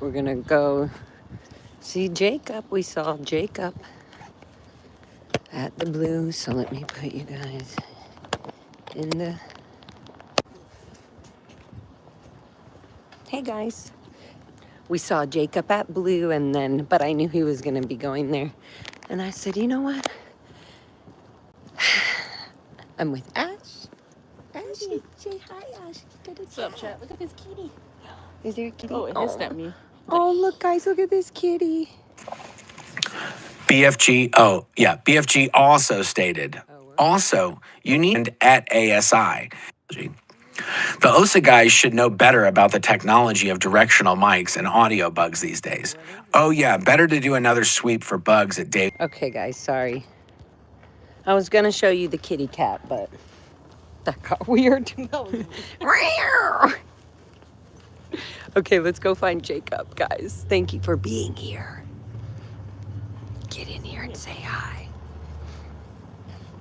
We're gonna go see Jacob. We saw Jacob at the Blue, so let me put you guys in the... Hey guys. We saw Jacob at Blue but I knew he was gonna be going there. And I said, you know what? I'm with Ash. Ashy, say hi, Ash. What's up, chat? Look at this kitty. Is there a kitty? Oh, it hissed at me. Oh, look, guys, look at this kitty. BFG also stated, also, you need at ASI. The OSA guys should know better about the technology of directional mics and audio bugs these days. Oh yeah, better to do another sweep for bugs at Dave. Okay, guys, sorry. I was gonna show you the kitty cat, but that got weird. Okay, let's go find Jacob, guys. Thank you for being here. Get in here and say hi.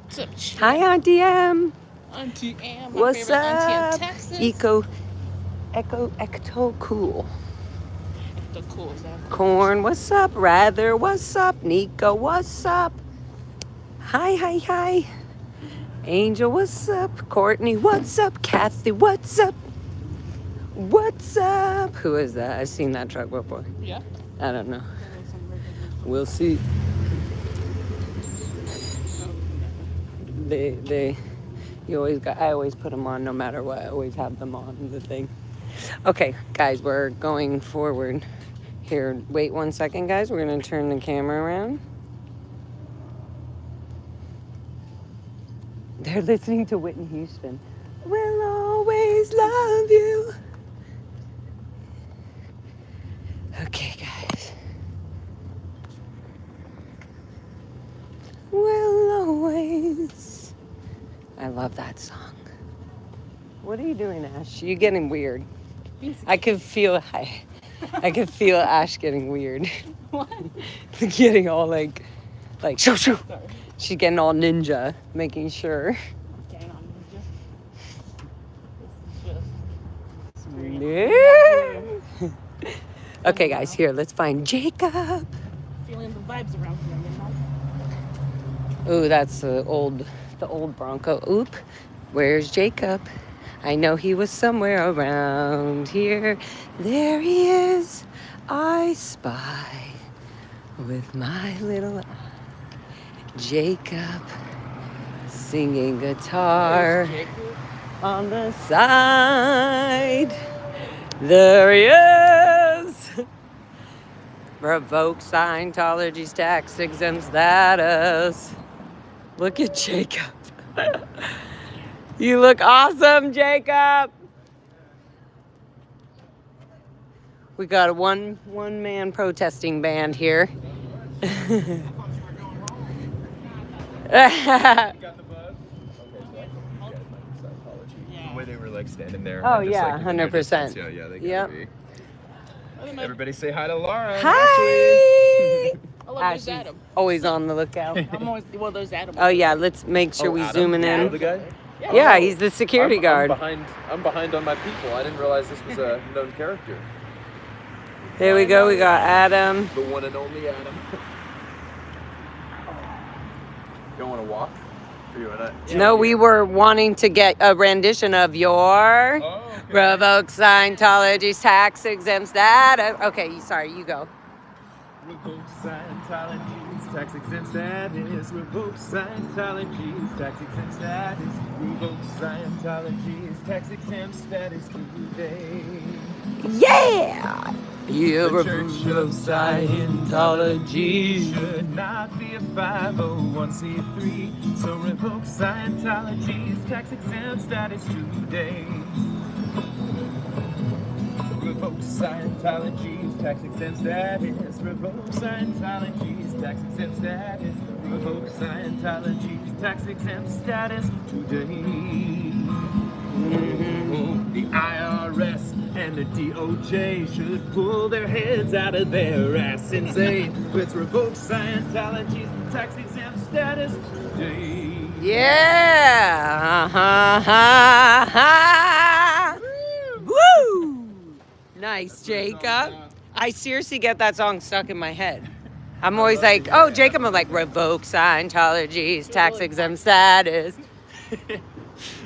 What's up, chat? Hi, Auntie M. Auntie M, my What's favorite auntie up? in Texas. Ecto cool. The cool is that? Corn, what's up? Rather, what's up? Nico, what's up? Hi. Angel, what's up? Courtney, what's up? Kathy, what's up? What's up? Who is that? I've seen that truck before. Yeah. I don't know. We'll see. I always put them on no matter what. I always have them on the thing. Okay, guys, we're going forward here. Wait 1 second, guys. We're going to turn the camera around. They're listening to Whitney Houston. We'll always love you. Okay, guys. We'll always. I love that song. What are you doing, Ash? You're getting weird. I could feel Ash getting weird. What? Getting all like shoo. Sorry. She's getting all ninja, making sure. Getting on ninja. Okay, guys, here, let's find Jacob. Feeling the vibes around here, you know? Ooh, that's the old Bronco. Oop, where's Jacob? I know he was somewhere around here. There he is, I spy with my little eye. Jacob singing guitar on the side. There he is. Revoke Scientology's tax exempt status. Look at Jacob. You look awesome, Jacob. We got a one man protesting band here. You got the buzz? Okay, the way they were like standing there. Oh, just, yeah, like, giving their 100%. distance. Yeah, they gotta be. Everybody say hi to Lara. Hi. I love Ash there's Adam. always on the lookout. I'm always, well, there's Adam. Oh yeah, let's make sure we zooming You know in. the guy? Yeah, he's the security guard. I'm behind on my people. I didn't realize this was a known character. There we go. We got Adam. The one and only Adam. You don't want to walk? Or you wanna No, we were wanting to get a rendition of your Revoke Scientology's tax exempt status. Okay, sorry, you go. Revoke Scientology's tax exempt status. Revoke Scientology's tax exempt status. Revoke Scientology's tax exempt status today. Yeah! You The Church of Scientology should not be a 501c3. So revoke Scientology's tax exempt status today. Revoke Scientology's tax exempt status. Revoke Scientology's tax exempt status. Revoke Scientology's tax exempt status today. The IRS and the DOJ should pull their heads out of their ass and say, let's revoke Scientology's tax exempt status today. Yeah! Woo! Nice, Jacob. I seriously get that song stuck in my head. I'm always like, oh, Jacob, I'm like, revoke Scientology's tax exempt status.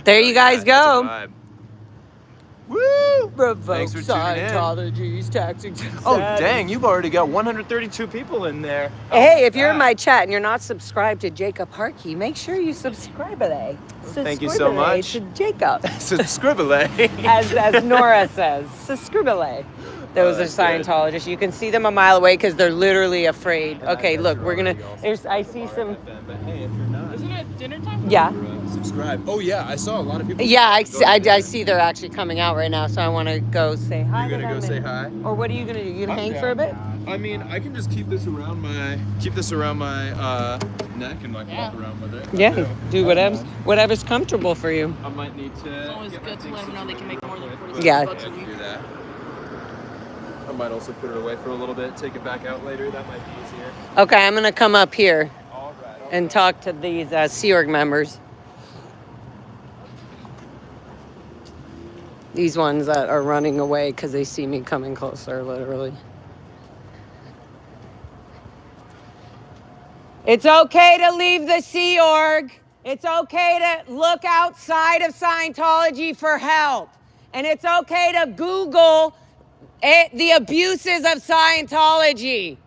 There you guys go. Woo! Revoke Thanks for tuning in. Scientology's tax exempt Oh, status. dang, you've already got 132 people in there. Hey, if you're in my chat and you're not subscribed to Jacob Harkey, make sure you subscribe today. Thank you so much. To Jacob. Subscribe. as Nora says, subscribe. Those are Scientologists. You can see them a mile away because they're literally afraid. Okay, look, we're gonna. I see some. Isn't it dinner time? Yeah. Subscribe. Oh yeah, I saw a lot of people. Yeah, I see they're actually coming out right now, so I want to go say hi. You're gonna go say hi? Or what are you gonna do? You gonna hang for a bit? I mean, I can just keep this around my neck and like walk around with it. Yeah, do whatever's comfortable for you. I might need to. It's always good to let them know they can make more than 46 Yeah. bucks a I week. can do that. I might also put it away for a little bit, take it back out later. That might be easier. Okay, I'm gonna come up here All right. and talk to these Sea Org members. These ones that are running away because they see me coming closer, literally. It's okay to leave the Sea Org. It's okay to look outside of Scientology for help. And it's okay to Google the abuses of Scientology.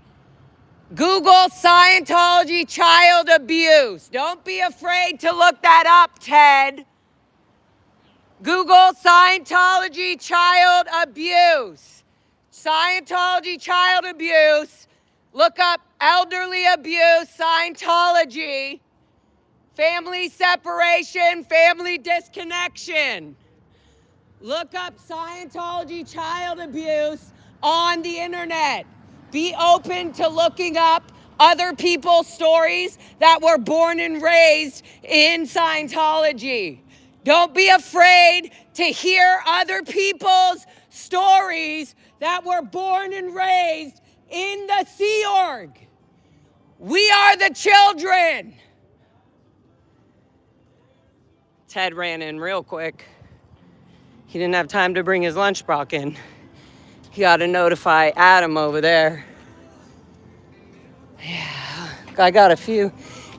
Google Scientology child abuse. Don't be afraid to look that up, Ted. Google Scientology child abuse. Scientology child abuse. Look up elderly abuse, Scientology, family separation, family disconnection. Look up Scientology child abuse on the internet. Be open to looking up other people's stories that were born and raised in Scientology. Don't be afraid to hear other people's stories that were born and raised in the Sea Org. We are the children. Ted ran in real quick. He didn't have time to bring his lunchbox in. He got to notify Adam over there. Yeah, I got a few.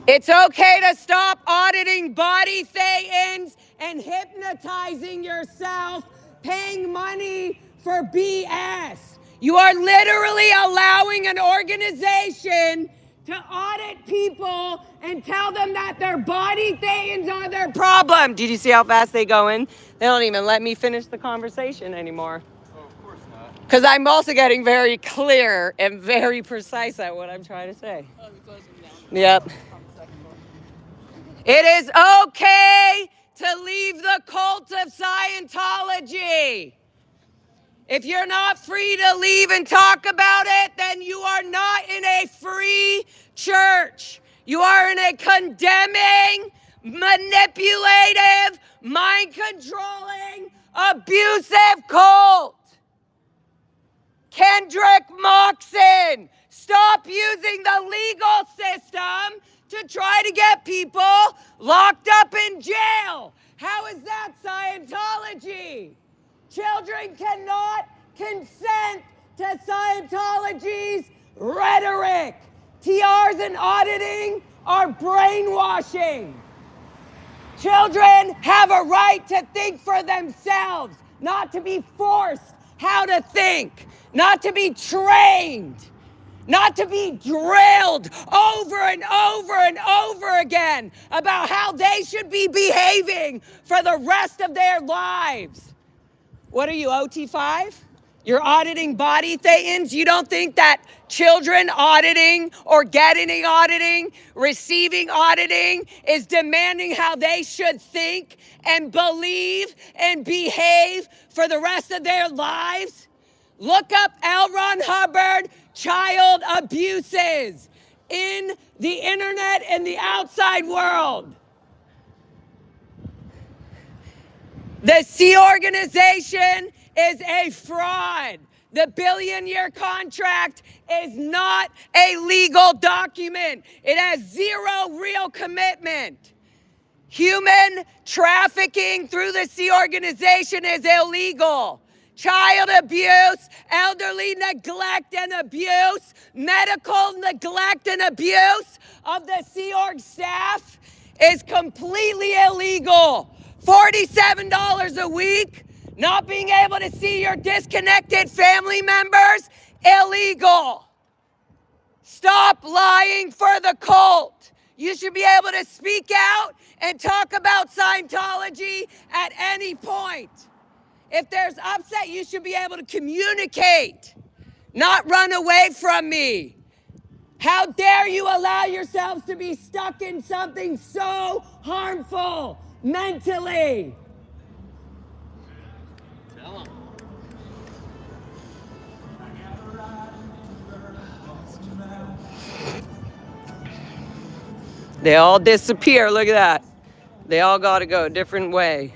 It's okay to stop auditing body thetans and hypnotizing yourself, paying money for BS. You are literally allowing an organization to audit people and tell them that their body thetans are their problem. Did you see how fast they go in? They don't even let me finish the conversation anymore. Oh, of course not. Because I'm also getting very clear and very precise at what I'm trying to say. Oh, we closed them down. Yep. It is okay to leave the cult of Scientology. If you're not free to leave and talk about it, then you are not in a free church. You are in a condemning, manipulative, mind-controlling, abusive cult. Kendrick Moxon, stop using the legal system to try to get people locked up in jail. How is that Scientology? Children cannot consent to Scientology's rhetoric. TRs and auditing are brainwashing. Children have a right to think for themselves, not to be forced how to think, not to be trained, not to be drilled over and over and over again about how they should be behaving for the rest of their lives. What are you, OT5? You're auditing body thetans? You don't think that children auditing or getting auditing, receiving auditing is demanding how they should think and believe and behave for the rest of their lives? Look up L. Ron Hubbard child abuses in the internet and the outside world. The Sea Organization is a fraud. The billion-year contract is not a legal document. It has zero real commitment. Human trafficking through the Sea Organization is illegal. child abuse, elderly neglect and abuse, medical neglect and abuse of the Sea Org staff is completely illegal. $47 a week, not being able to see your disconnected family members, illegal. Stop lying for the cult. You should be able to speak out and talk about Scientology at any point. If there's upset, you should be able to communicate, not run away from me. How dare you allow yourselves to be stuck in something so harmful mentally? They all disappear. Look at that. They all got to go a different way.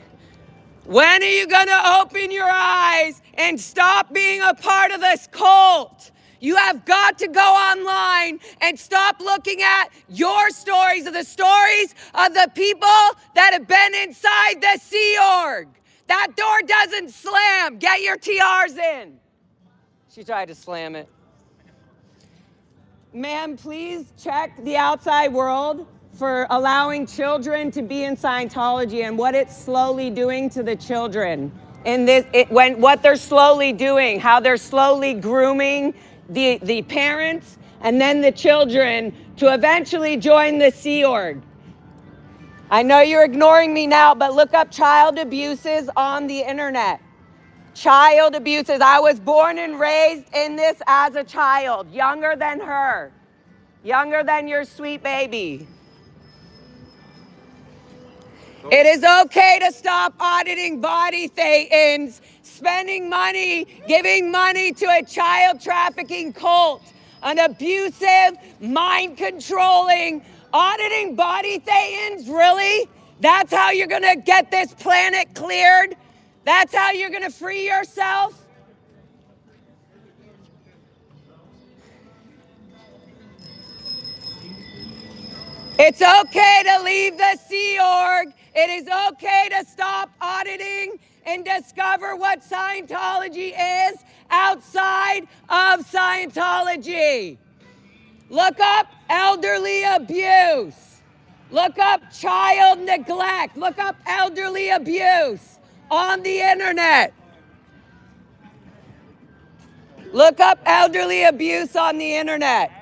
When are you going to open your eyes and stop being a part of this cult? You have got to go online and stop looking at your stories or the stories of the people that have been inside the Sea Org. That door doesn't slam. Get your TRs in. She tried to slam it. Ma'am, please check the outside world for allowing children to be in Scientology and what it's slowly doing to the children. In this, what they're slowly doing, how they're slowly grooming the parents and then the children to eventually join the Sea Org. I know you're ignoring me now, but look up child abuses on the internet. Child abuses. I was born and raised in this as a child, younger than her, younger than your sweet baby. It is okay to stop auditing body thetans, spending money, giving money to a child trafficking cult, an abusive, mind-controlling, auditing body thetans, really? That's how you're gonna get this planet cleared? That's how you're gonna free yourself? It's okay to leave the Sea Org. It is okay to stop auditing and discover what Scientology is outside of Scientology. Look up elderly abuse. Look up child neglect. Look up elderly abuse on the internet. Look up elderly abuse on the internet.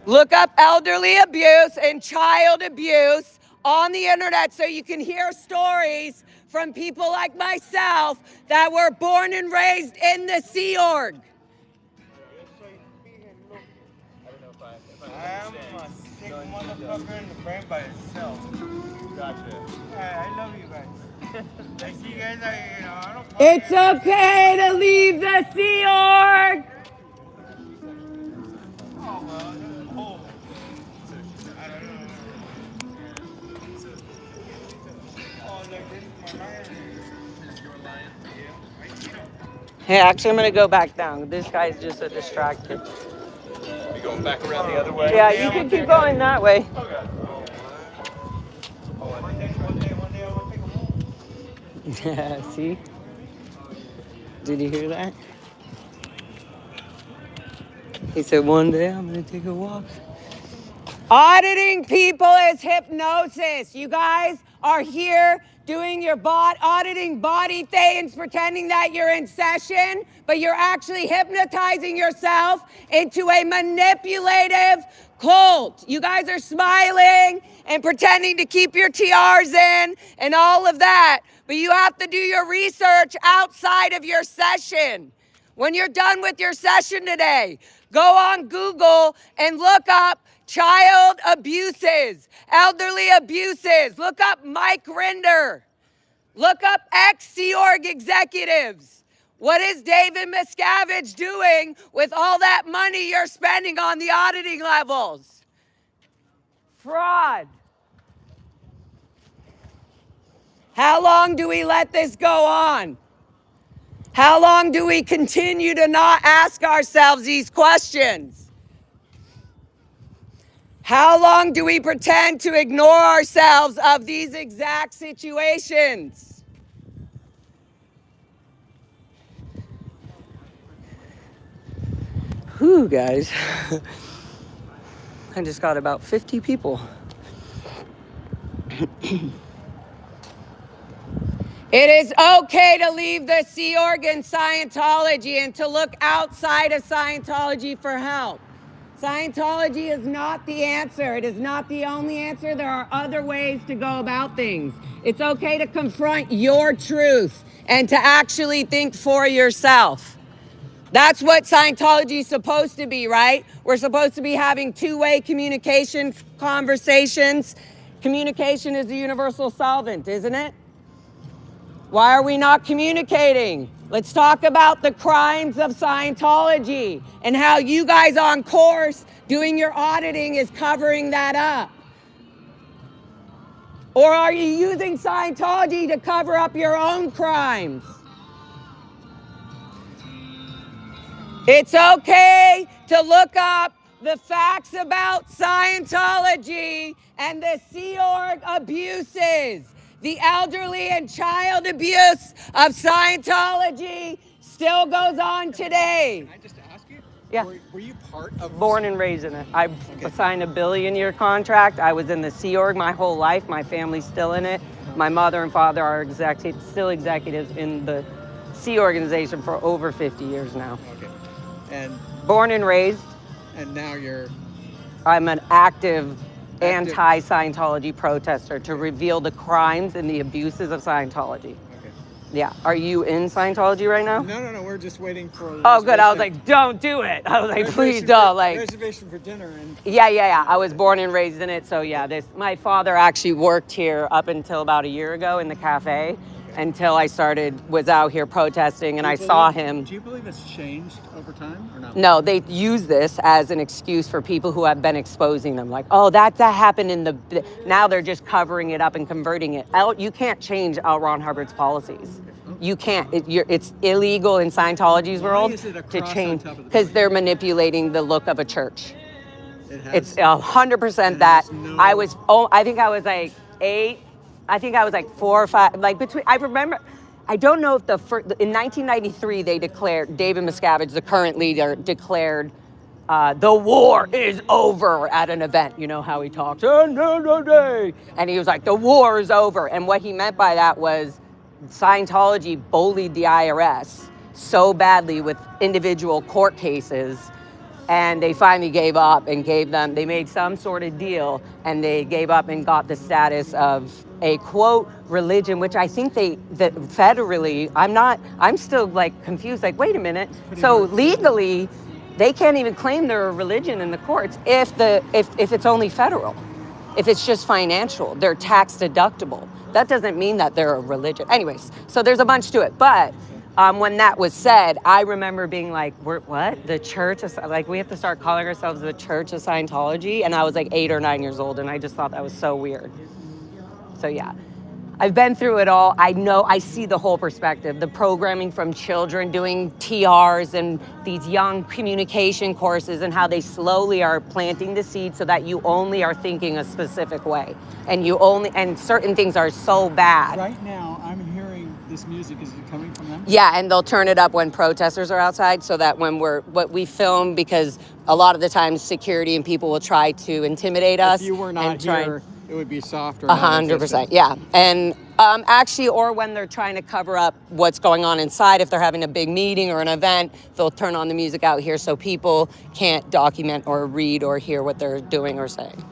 Look up elderly abuse and child abuse on the internet so you can hear stories from people like myself that were born and raised in the Sea Org. I am a sick motherfucker in the brain by itself. Gotcha. I love you guys. I see you guys, I don't fuck It's okay to leave the Sea Org. Hey, actually, I'm gonna go back down. This guy's just a distracted. You going back around the other way? Yeah, you can keep going that way. Okay. One day I want to take a walk. Yeah, see? Did you hear that? He said, one day I'm gonna take a walk. Auditing people is hypnosis. You guys are here doing your auditing body things, pretending that you're in session, but you're actually hypnotizing yourself into a manipulative cult. You guys are smiling and pretending to keep your TRs in and all of that, but you have to do your research outside of your session. When you're done with your session today, go on Google and look up child abuses, elderly abuses. Look up Mike Rinder. Look up ex-Sea Org executives. What is David Miscavige doing with all that money you're spending on the auditing levels? Fraud. How long do we let this go on? How long do we continue to not ask ourselves these questions? How long do we pretend to ignore ourselves of these exact situations? Whew, guys. I just got about 50 people. It is okay to leave the Sea Org in Scientology and to look outside of Scientology for help. Scientology is not the answer. It is not the only answer. There are other ways to go about things. It's okay to confront your truth and to actually think for yourself. That's what Scientology is supposed to be, right? We're supposed to be having two-way communication, conversations. Communication is a universal solvent, isn't it? Why are we not communicating? Let's talk about the crimes of Scientology and how you guys on course doing your auditing is covering that up. Or are you using Scientology to cover up your own crimes? It's okay to look up the facts about Scientology and the Sea Org abuses. The elderly and child abuse of Scientology still goes on today. Can I just ask you? Yeah. Were you part of... Born and raised in it. I signed a billion-year contract. I was in the Sea Org my whole life. My family's still in it. My mother and father are still executives in the Sea organization for over 50 years now. Okay. And Born and raised. and now you're... I'm an active anti-Scientology protester to reveal the crimes and the abuses of Scientology. Okay. Yeah. Are you in Scientology right now? No. We're just waiting for... Oh, good. I was like, don't do it. I was like, please don't. Like, reservation for dinner and... Yeah. I was born and raised in it. So yeah, my father actually worked here up until about a year ago in the cafe until I was out here protesting and I saw him. Do you believe it's changed over time or not? No, they use this as an excuse for people who have been exposing them. Like, oh, that happened in the... Now they're just covering it up and converting it. You can't change L. Ron Hubbard's policies. You can't. It's illegal in Scientology's world to change because they're manipulating the look of a church. It's 100% that. I think I was like 8. I think I was like 4 or 5. Like between. I remember. I don't know if in 1993 they declared, David Miscavige, the current leader, declared the war is over at an event. You know how he talks, and he was like, the war is over. And what he meant by that was Scientology bullied the IRS so badly with individual court cases, and they finally gave up and they made some sort of deal, and they gave up and got the status of a quote religion, which I think that federally, I'm still like confused, like, wait a minute. So legally, they can't even claim they're a religion in the courts if it's only federal. If it's just financial, they're tax deductible. That doesn't mean that they're a religion. Anyways, so there's a bunch to it. But when that was said, I remember being like, what? The Church of... Like, we have to start calling ourselves the Church of Scientology? And I was like 8 or 9 years old, and I just thought that was so weird. So yeah, I've been through it all. I see the whole perspective. The programming from children doing TRs and these young communication courses and how they slowly are planting the seed so that you only are thinking a specific way. And certain things are so bad. Right now, I'm hearing this music. Is it coming from them? Yeah, and they'll turn it up when protesters are outside so that when what we film, because a lot of the times security and people will try to intimidate us. If you were not here, it would be softer. 100%, yeah. And actually, or when they're trying to cover up what's going on inside, if they're having a big meeting or an event, they'll turn on the music out here so people can't document or read or hear what they're doing or saying.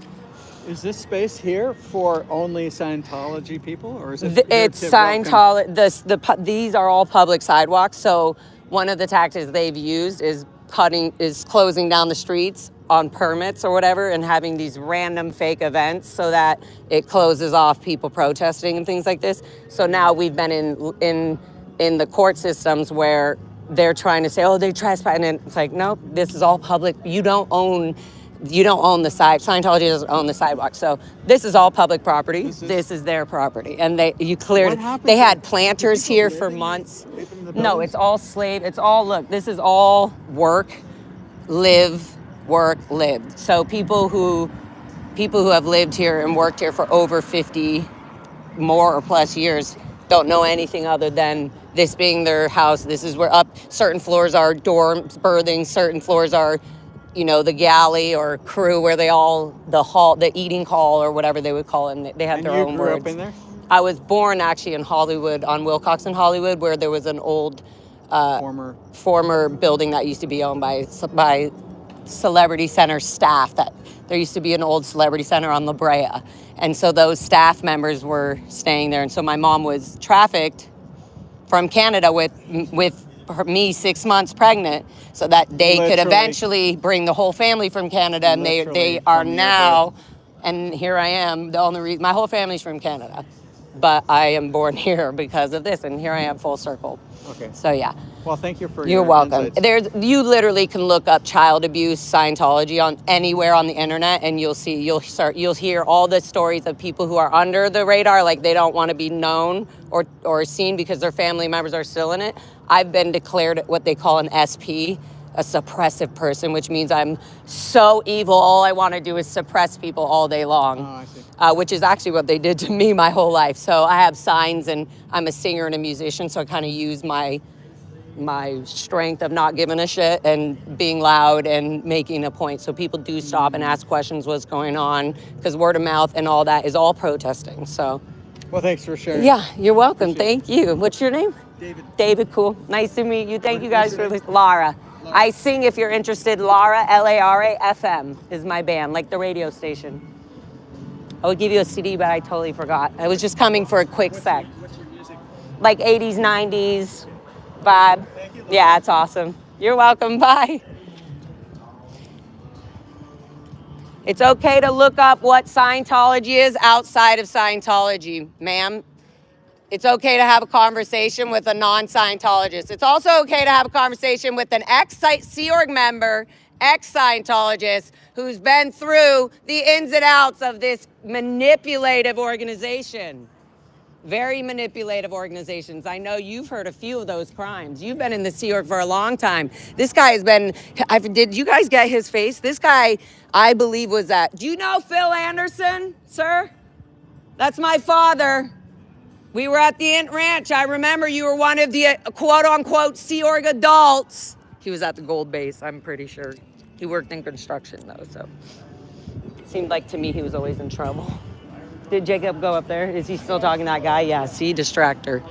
Is this space here for only Scientology people, or is it? It's Scientology. These are all public sidewalks. So one of the tactics they've used is closing down the streets on permits or whatever, and having these random fake events so that it closes off people protesting and things like this. So now we've been in the court systems where they're trying to say, oh, they trespass, and it's like, no, this is all public. You don't own the side. Scientology doesn't own the sidewalk. So this is all public property. This is their property. And they had planters here for months. No, it's all look, this is all work, live, work, lived. So people who have lived here and worked here for over 50 more or plus years don't know anything other than this being their house. This is where certain floors are dorms, berthing, certain floors are, you know, the galley or crew where the eating hall or whatever they would call it. They have And their you own grew words. up in there? I was born actually in Hollywood, on Wilcox in Hollywood, where there was an old former building that used to be owned by Celebrity Center staff. That there used to be an old Celebrity Center on La Brea, and so those staff members were staying there. And so my mom was trafficked from Canada with me 6 months pregnant, so that they could eventually bring the whole family from Canada, and they are now. And here I am. The only reason my whole family's from Canada, but I am born here because of this, and here I am full circle. Okay. So yeah. Well, thank you for You're your welcome. insights. You literally can look up child abuse Scientology on anywhere on the internet, and you'll hear all the stories of people who are under the radar, like they don't want to be known or seen because their family members are still in it. I've been declared what they call an SP, a suppressive person, which means I'm so evil. All I want to do is suppress people all day long. Oh, I see. Which is actually what they did to me my whole life. So I have signs, and I'm a singer and a musician, so I kind of use my strength of not giving a shit and being loud and making a point. So people do stop and ask questions, what's going on, because word of mouth and all that is all protesting. So, Well, thanks for sharing. yeah, you're welcome. Thank you. What's your name? David. David, cool. Nice to meet you. Thank you guys for listening. Lara. I sing, if you're interested. Lara, Lara, FM is my band, like the radio station. I would give you a CD, but I totally forgot. I was just coming for a quick sec. What's your music? Like 80s, 90s vibe. Thank you. Yeah, it's awesome. You're welcome. Bye. It's okay to look up what Scientology is outside of Scientology, ma'am. It's okay to have a conversation with a non-Scientologist. It's also okay to have a conversation with an ex-Sea Org member, ex-Scientologist, who's been through the ins and outs of this manipulative organization. Very manipulative organizations. I know you've heard a few of those crimes. You've been in the Sea Org for a long time. This guy has been, did you guys get his face? This guy, I believe, was at, do you know Phil Anderson, sir? That's my father. We were at the Int Ranch. I remember you were one of the quote-unquote Sea Org adults. He was at the Gold Base, I'm pretty sure. He worked in construction, though, so. It seemed like to me he was always in trouble. Did Jacob go up there? Is he still talking to that guy? Yeah, see, distractor.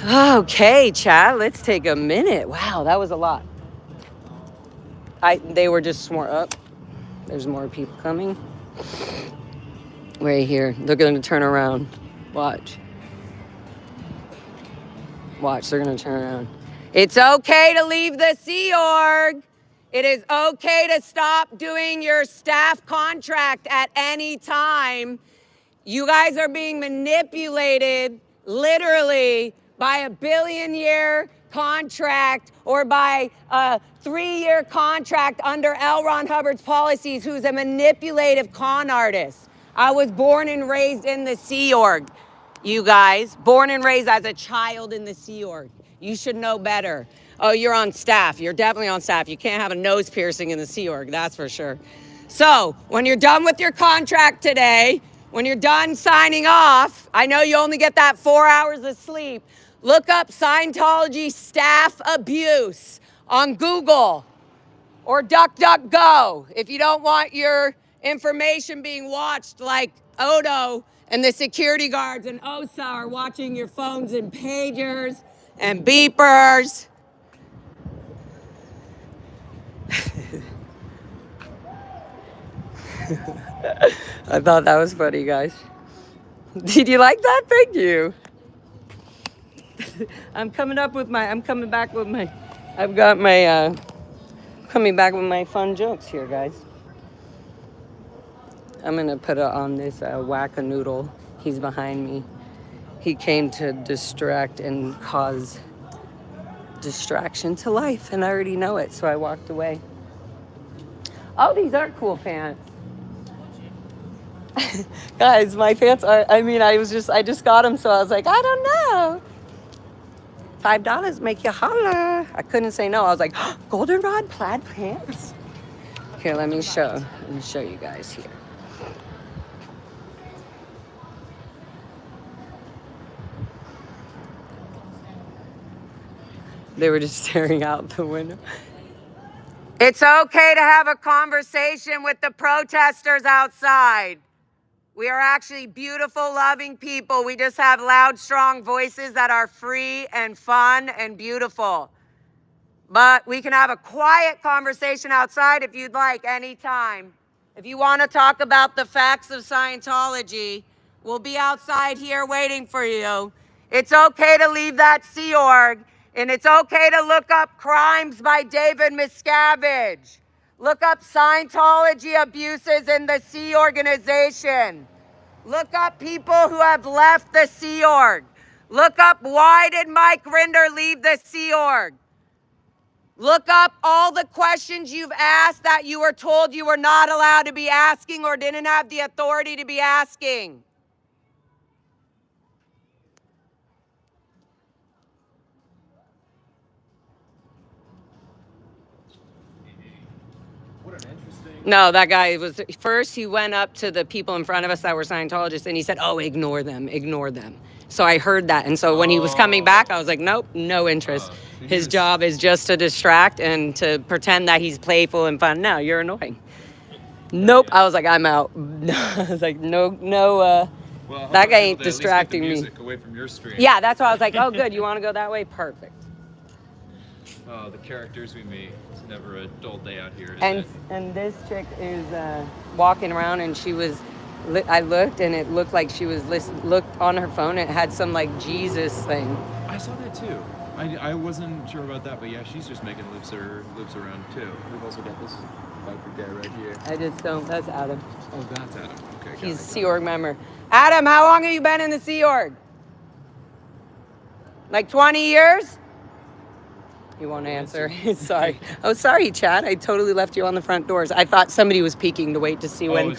Okay, chat, let's take a minute. Wow, that was a lot. They were just up. There's more people coming. Right here. They're going to turn around. Watch. Watch, they're going to turn around. It's okay to leave the Sea Org. It is okay to stop doing your staff contract at any time. You guys are being manipulated literally by a billion-year contract or by a 3-year contract under L. Ron Hubbard's policies, who's a manipulative con artist. I was born and raised in the Sea Org, you guys. Born and raised as a child in the Sea Org. You should know better. Oh, you're on staff. You're definitely on staff. You can't have a nose piercing in the Sea Org, that's for sure. So, when you're done with your contract today, when you're done signing off, I know you only get that 4 hours of sleep, look up Scientology staff abuse on Google or DuckDuckGo if you don't want your information being watched like Odo and the security guards and OSA are watching your phones and pagers and beepers. I thought that was funny, guys. Did you like that? Thank you. I'm coming back with my fun jokes here, guys. I'm gonna put it on this whack-a-noodle. He's behind me. He came to distract and cause distraction to life, and I already know it, so I walked away. Oh, these are cool pants. Guys, my pants are, I just got them, so I was like, I don't know. $5 make you holler. I couldn't say no. I was like, oh, goldenrod plaid pants? Here, let me show you guys here. They were just staring out the window. It's okay to have a conversation with the protesters outside. We are actually beautiful, loving people. We just have loud, strong voices that are free and fun and beautiful. But we can have a quiet conversation outside if you'd like, anytime. If you want to talk about the facts of Scientology, we'll be outside here waiting for you. It's okay to leave that Sea Org, and it's okay to look up Crimes by David Miscavige. Look up Scientology abuses in the Sea Organization. Look up people who have left the Sea Org. Look up why did Mike Rinder leave the Sea Org. Look up all the questions you've asked that you were told you were not allowed to be asking or didn't have the authority to be asking. No, that guy was, first he went up to the people in front of us that were Scientologists and he said, oh, ignore them, ignore them. So I heard that. And so when he was coming back, I was like, nope, no interest. His job is just to distract and to pretend that he's playful and fun. No, you're annoying. Nope. I was like, I'm out. I was like, no, Well, that guy ain't at least get the distracting me. music away from your stream. Yeah, that's why I was like, oh, good. You want to go that way? Perfect. Oh, the characters we meet. It's never a dull day out here. And this chick is walking around, and she was. I looked, and it looked like she was looked on her phone. And it had some like Jesus thing. I saw that too. I wasn't sure about that, but yeah, she's just making lips around too. We've also got this biker guy right here. I just don't. That's Adam. Oh, that's Adam. Okay. He's a Sea Org member. Adam, how long have you been in the Sea Org? Like 20 years? He won't answer. Sorry. Oh, sorry, Chad. I totally left you on the front doors. I thought somebody was peeking to wait to see when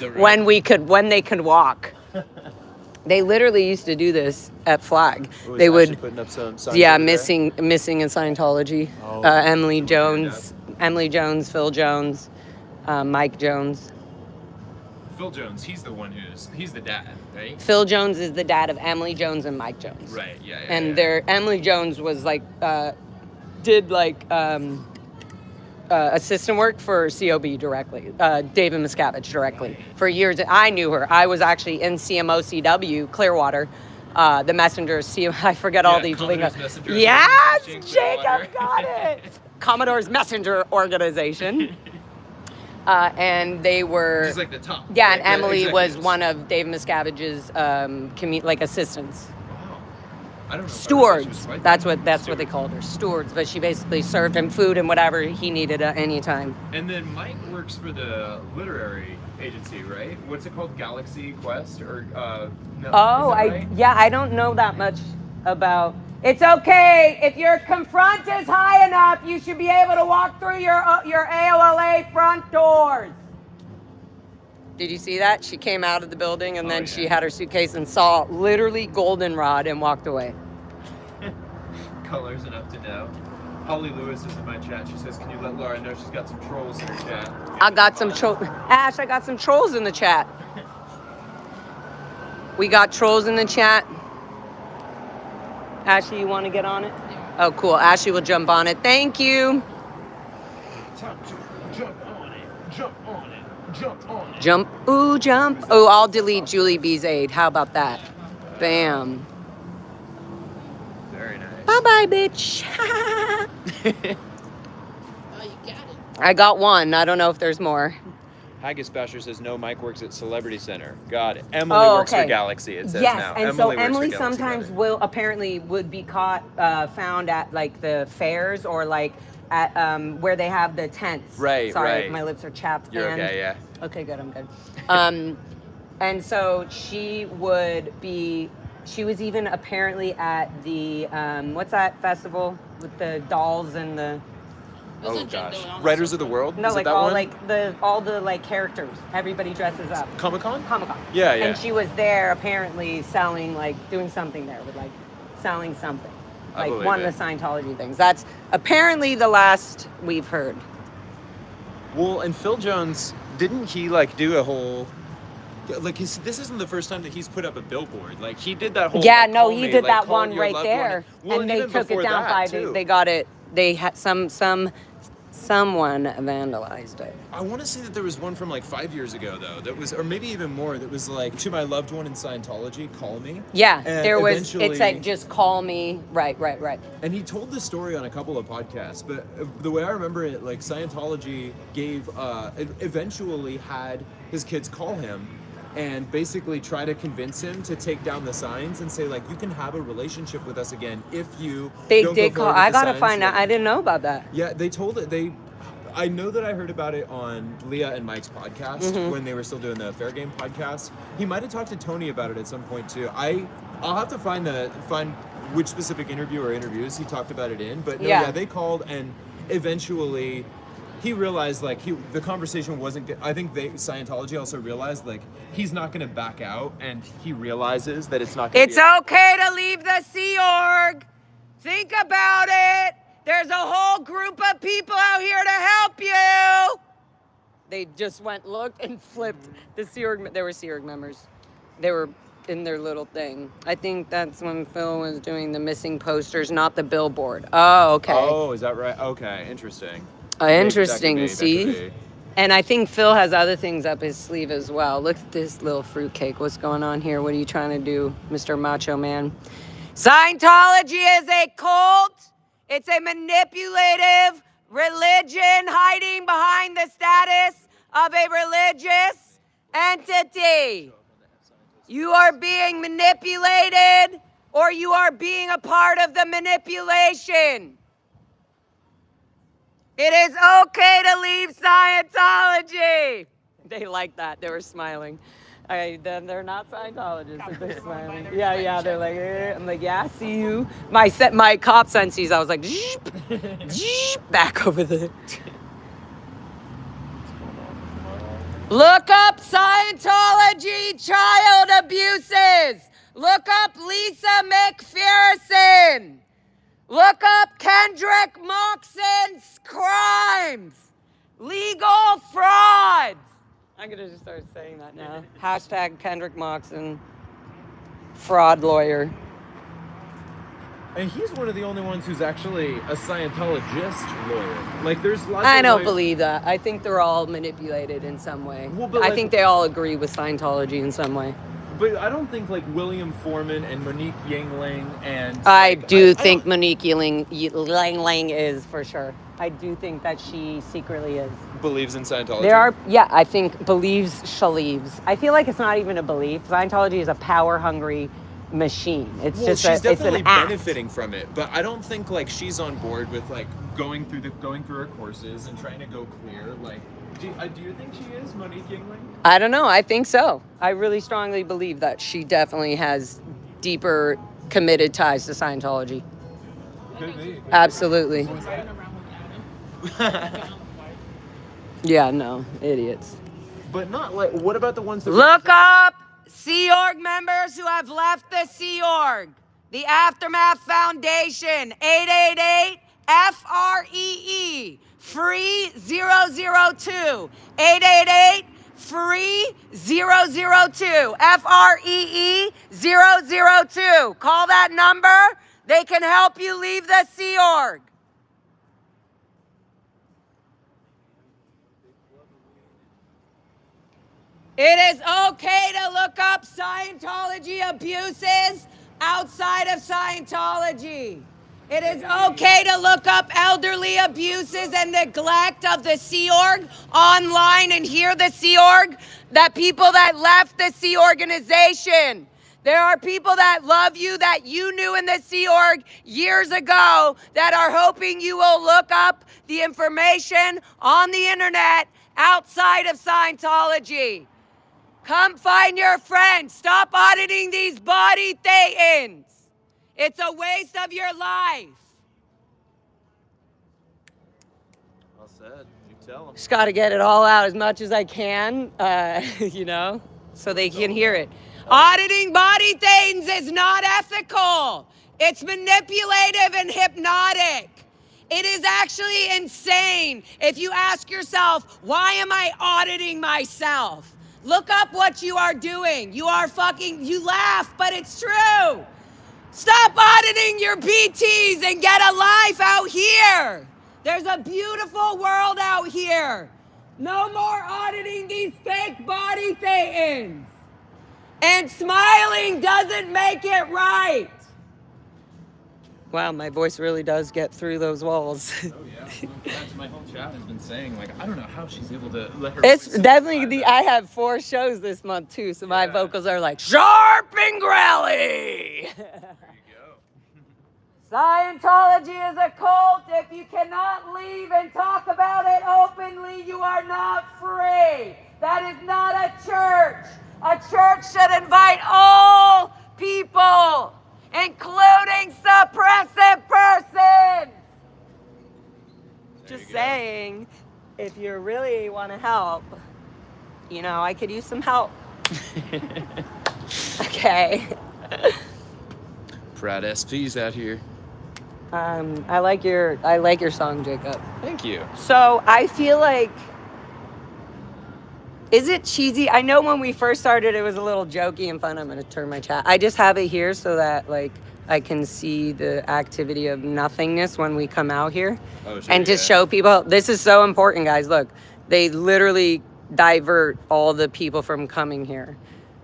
they could walk. They literally used to do this at Flag. They would putting up some missing in Scientology. Emily Jones, Phil Jones, Mike Jones. Phil Jones, he's the dad, right? Phil Jones is the dad of Emily Jones and Mike Jones. Right. Yeah. And Emily Jones was like did like assistant work for COB directly, David Miscavige directly for years. I knew her. I was actually in CMOCW Clearwater, the messenger. I forget all these lingo. Yes, Jacob got it. Commodore's messenger organization. And they were just like the top. Yeah, and Emily was one of Dave Miscavige's assistants. I don't know. Stewards. That's what they called her. Stewards. But she basically served him food and whatever he needed at any time. And then Mike works for the literary agency, right? What's it called? Galaxy Quest or no? I don't know that much about. It's okay. If your confront is high enough, you should be able to walk through your AOLA front doors. Did you see that? She came out of the building and then she had her suitcase and saw literally goldenrod and walked away. Colors enough to know. Holly Lewis is in my chat. She says, can you let Lara know she's got some trolls in her chat? I got some Ash, I got some trolls in the chat. We got trolls in the chat. Ashley, you want to get on it? Oh, cool. Ashley will jump on it. Thank you. Time to jump on it. Jump on it. Jump on it. Jump. Ooh, jump. Oh, I'll delete Julie B's aid. How about that? Bam. Very nice. Bye-bye, bitch. Oh, you got it. I got one. I don't know if there's more. Haggis Basher says, no, Mike works at Celebrity Center. Got it. Emily works for Galaxy, it says now. Yes, and so Emily sometimes would be caught, found at like the fairs or like at where they have the tents. Right, Sorry, right. My lips are chapped. You're okay, yeah. Okay, good, I'm good. And so she was even apparently at the, what's that festival with the dolls and the... Oh gosh, Writers of the World? No, Is like it that all one? all the like characters. Everybody dresses up. Comic-Con? Comic-Con. Yeah, yeah. And she was there apparently selling, like doing something there with like selling something. I Like believe one it. of the Scientology things. That's apparently the last we've heard. Well, and Phil Jones, didn't he like do a whole... Like this isn't the first time that he's put up a billboard. Like he did that whole... Yeah, like, no, call he me, did like, that call one your right loved there. Well, and they even took it before down that, 5 too. days. They got it they had someone vandalized it. I want to say that there was one from like 5 years ago though. That was, or maybe even more. That was like, to my loved one in Scientology, call me. Yeah, And there was. eventually- It's like just call me. Right. And he told this story on a couple of podcasts, but the way I remember it, like Scientology eventually had his kids call him and basically try to convince him to take down the signs and say like, you can have a relationship with us again if you They don't did go call. forward with I the gotta signs. find out. Like- I didn't know about that. Yeah, they told it. I know that I heard about it on Leah and Mike's podcast when they were still doing the Fair Game podcast. He might have talked to Tony about it at some point too. I'll have to find which specific interview or interviews he talked about it in. But no, Yeah. yeah, they called and eventually he realized like the conversation wasn't good. I think Scientology also realized like he's not going to back out, and he realizes that it's not going to It's okay to leave the Sea Org. Think about it. There's a whole group of people out here to help you. They just looked and flipped the Sea Org. There were Sea Org members. They were in their little thing. I think that's when Phil was doing the missing posters, not the billboard. Oh, okay. Oh, is that right? Okay, interesting. Interesting, That could see? be. And I think Phil has other things up his sleeve as well. Look at this little fruitcake. What's going on here? What are you trying to do, Mr. Macho Man? Scientology is a cult. It's a manipulative religion hiding behind the status of a religious entity. You are being manipulated, or you are being a part of the manipulation. It is okay to leave Scientology. They like that. They were smiling. They're not Scientologists. But they're smiling. Yeah. They're like, eh. I'm like, yeah, I see you. My cop son sees. I was like, back over there. Look up Scientology child abuses. Look up Lisa McPherson. Look up Kendrick Moxon's crimes. Legal frauds. I'm going to just start saying that now. Hashtag Kendrick Moxon, fraud lawyer. And he's one of the only ones who's actually a Scientologist lawyer. Like, there's lots I of don't lawyers- believe that. I think they're all manipulated in some way. Well, but I like- think they all agree with Scientology in some way. But I don't think, like, William Foreman and Monique Yingling and... I like, do I think don't- Monique Lang is for sure. I do think that she secretly is. believes in Scientology. I think believes she leaves. I feel like it's not even a belief. Scientology is a power-hungry machine. It's Well, just she's it's definitely an act. benefiting from it, but I don't think like she's on board with like going through her courses and trying to go clear. Like, do you think she is Monique Yingling? I don't know. I think so. I really strongly believe that she definitely has deeper committed ties to Scientology. Could be. Absolutely. Running around with Adam. Yeah, no, idiots. But not like. What about the ones that Look up Sea Org members who have left the Sea Org. The Aftermath Foundation, 888-FREE, free 002. 888-FREE 002. FREE 002. Call that number. They can help you leave the Sea Org. It is okay to look up Scientology abuses outside of Scientology. It is okay to look up elderly abuses and neglect of the Sea Org online and hear the Sea Org, that people that left the Sea Organization. There are people that love you that you knew in the Sea Org years ago that are hoping you will look up the information on the internet outside of Scientology. Come find your friends. Stop auditing these body Thetans. It's a waste of your life. Well said. You tell them. Just got to get it all out as much as I can, so they can hear it. Auditing body Thetans is not ethical. It's manipulative and hypnotic. It is actually insane if you ask yourself, why am I auditing myself? Look up what you are doing. You laugh, but it's true. Stop auditing your PTs and get a life out here. There's a beautiful world out here. No more auditing these fake body thetans. And smiling doesn't make it right. Wow, my voice really does get through those walls. Oh yeah. My whole chat has been saying like, I don't know how she's able to let her. It's definitely I have 4 shows this month too, so my vocals are like sharp and growly. There you go. Scientology is a cult. If you cannot leave and talk about it openly, you are not free. That is not a church. A church should invite all people, including suppressive persons. Just saying, if you really want to help, you know, I could use some help. Okay. Proud SPs out here. I like your song, Jacob. Thank you. So I feel like, is it cheesy? I know when we first started, it was a little jokey and fun. I'm gonna turn my chat. I just have it here so that like I can see the activity of nothingness when we come out here, and to show people this is so important, guys. Look, they literally divert all the people from coming here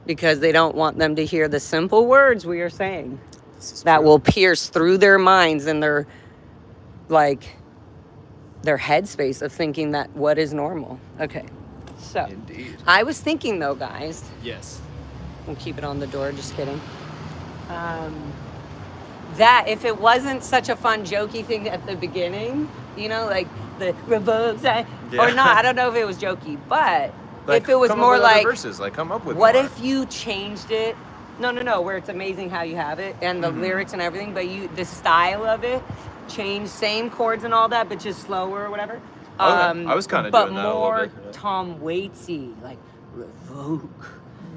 because they don't want them to hear the simple words we are saying that will pierce through their minds and their headspace of thinking that what is normal. Okay, so Indeed. I was thinking though, guys, Yes. we'll keep it on the door, just kidding, that if it wasn't such a fun jokey thing at the beginning, you know, like the revokes or not, I don't know if it was jokey, but Like, if it was come up more with other like verses, like come up with what more. if you changed it? No, where it's amazing how you have it and the lyrics and everything, but the style of it changed, same chords and all that, but just slower or whatever. Okay. I was kinda doing that a little But more bit, yeah. Tom Waitsy, like revoke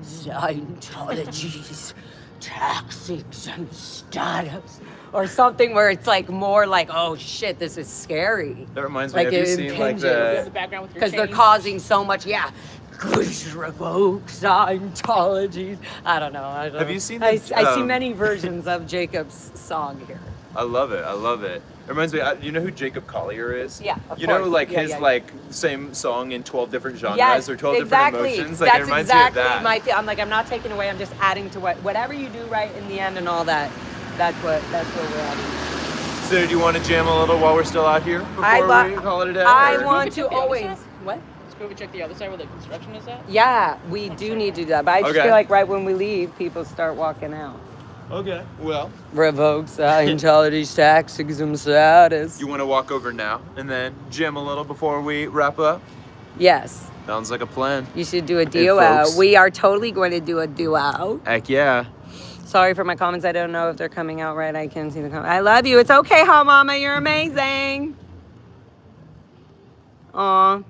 Scientology's tactics and status, or something where it's like more like, oh shit, this is scary. That reminds me. Like Have you it seen like impinges. The the? background with your Because they're chain. causing so much, Please revoke Scientologies. I don't know. Have you seen I the, see many versions of Jacob's song here. I love it. I love it. It reminds me. You know who Jacob Collier is? Yeah, of You know, course. like Yeah, his yeah. like same song in 12 different genres Yes, or 12 exactly. different emotions. Like That's it reminds exactly me of that. I'm like, I'm not taking away. I'm just adding to whatever you do right in the end and all that. That's what we're adding. So do you want to jam a little while we're still out here before we call it a day? I or- want to Can we check the other always. side? What? Let's go check the other side where the construction is at. Yeah, we do need to do that. But I just Okay. feel like right when we leave, people start walking out. Okay. Well, Revoke Scientology's tacticism status. you want to walk over now and then jam a little before we wrap up? Yes, Sounds like a plan. you should do a duo. folks. We are totally going to do a duo. Heck yeah. Sorry for my comments. I don't know if they're coming out right. I can't see the comments. I love you. It's okay, Hot Mama. You're amazing. Aw.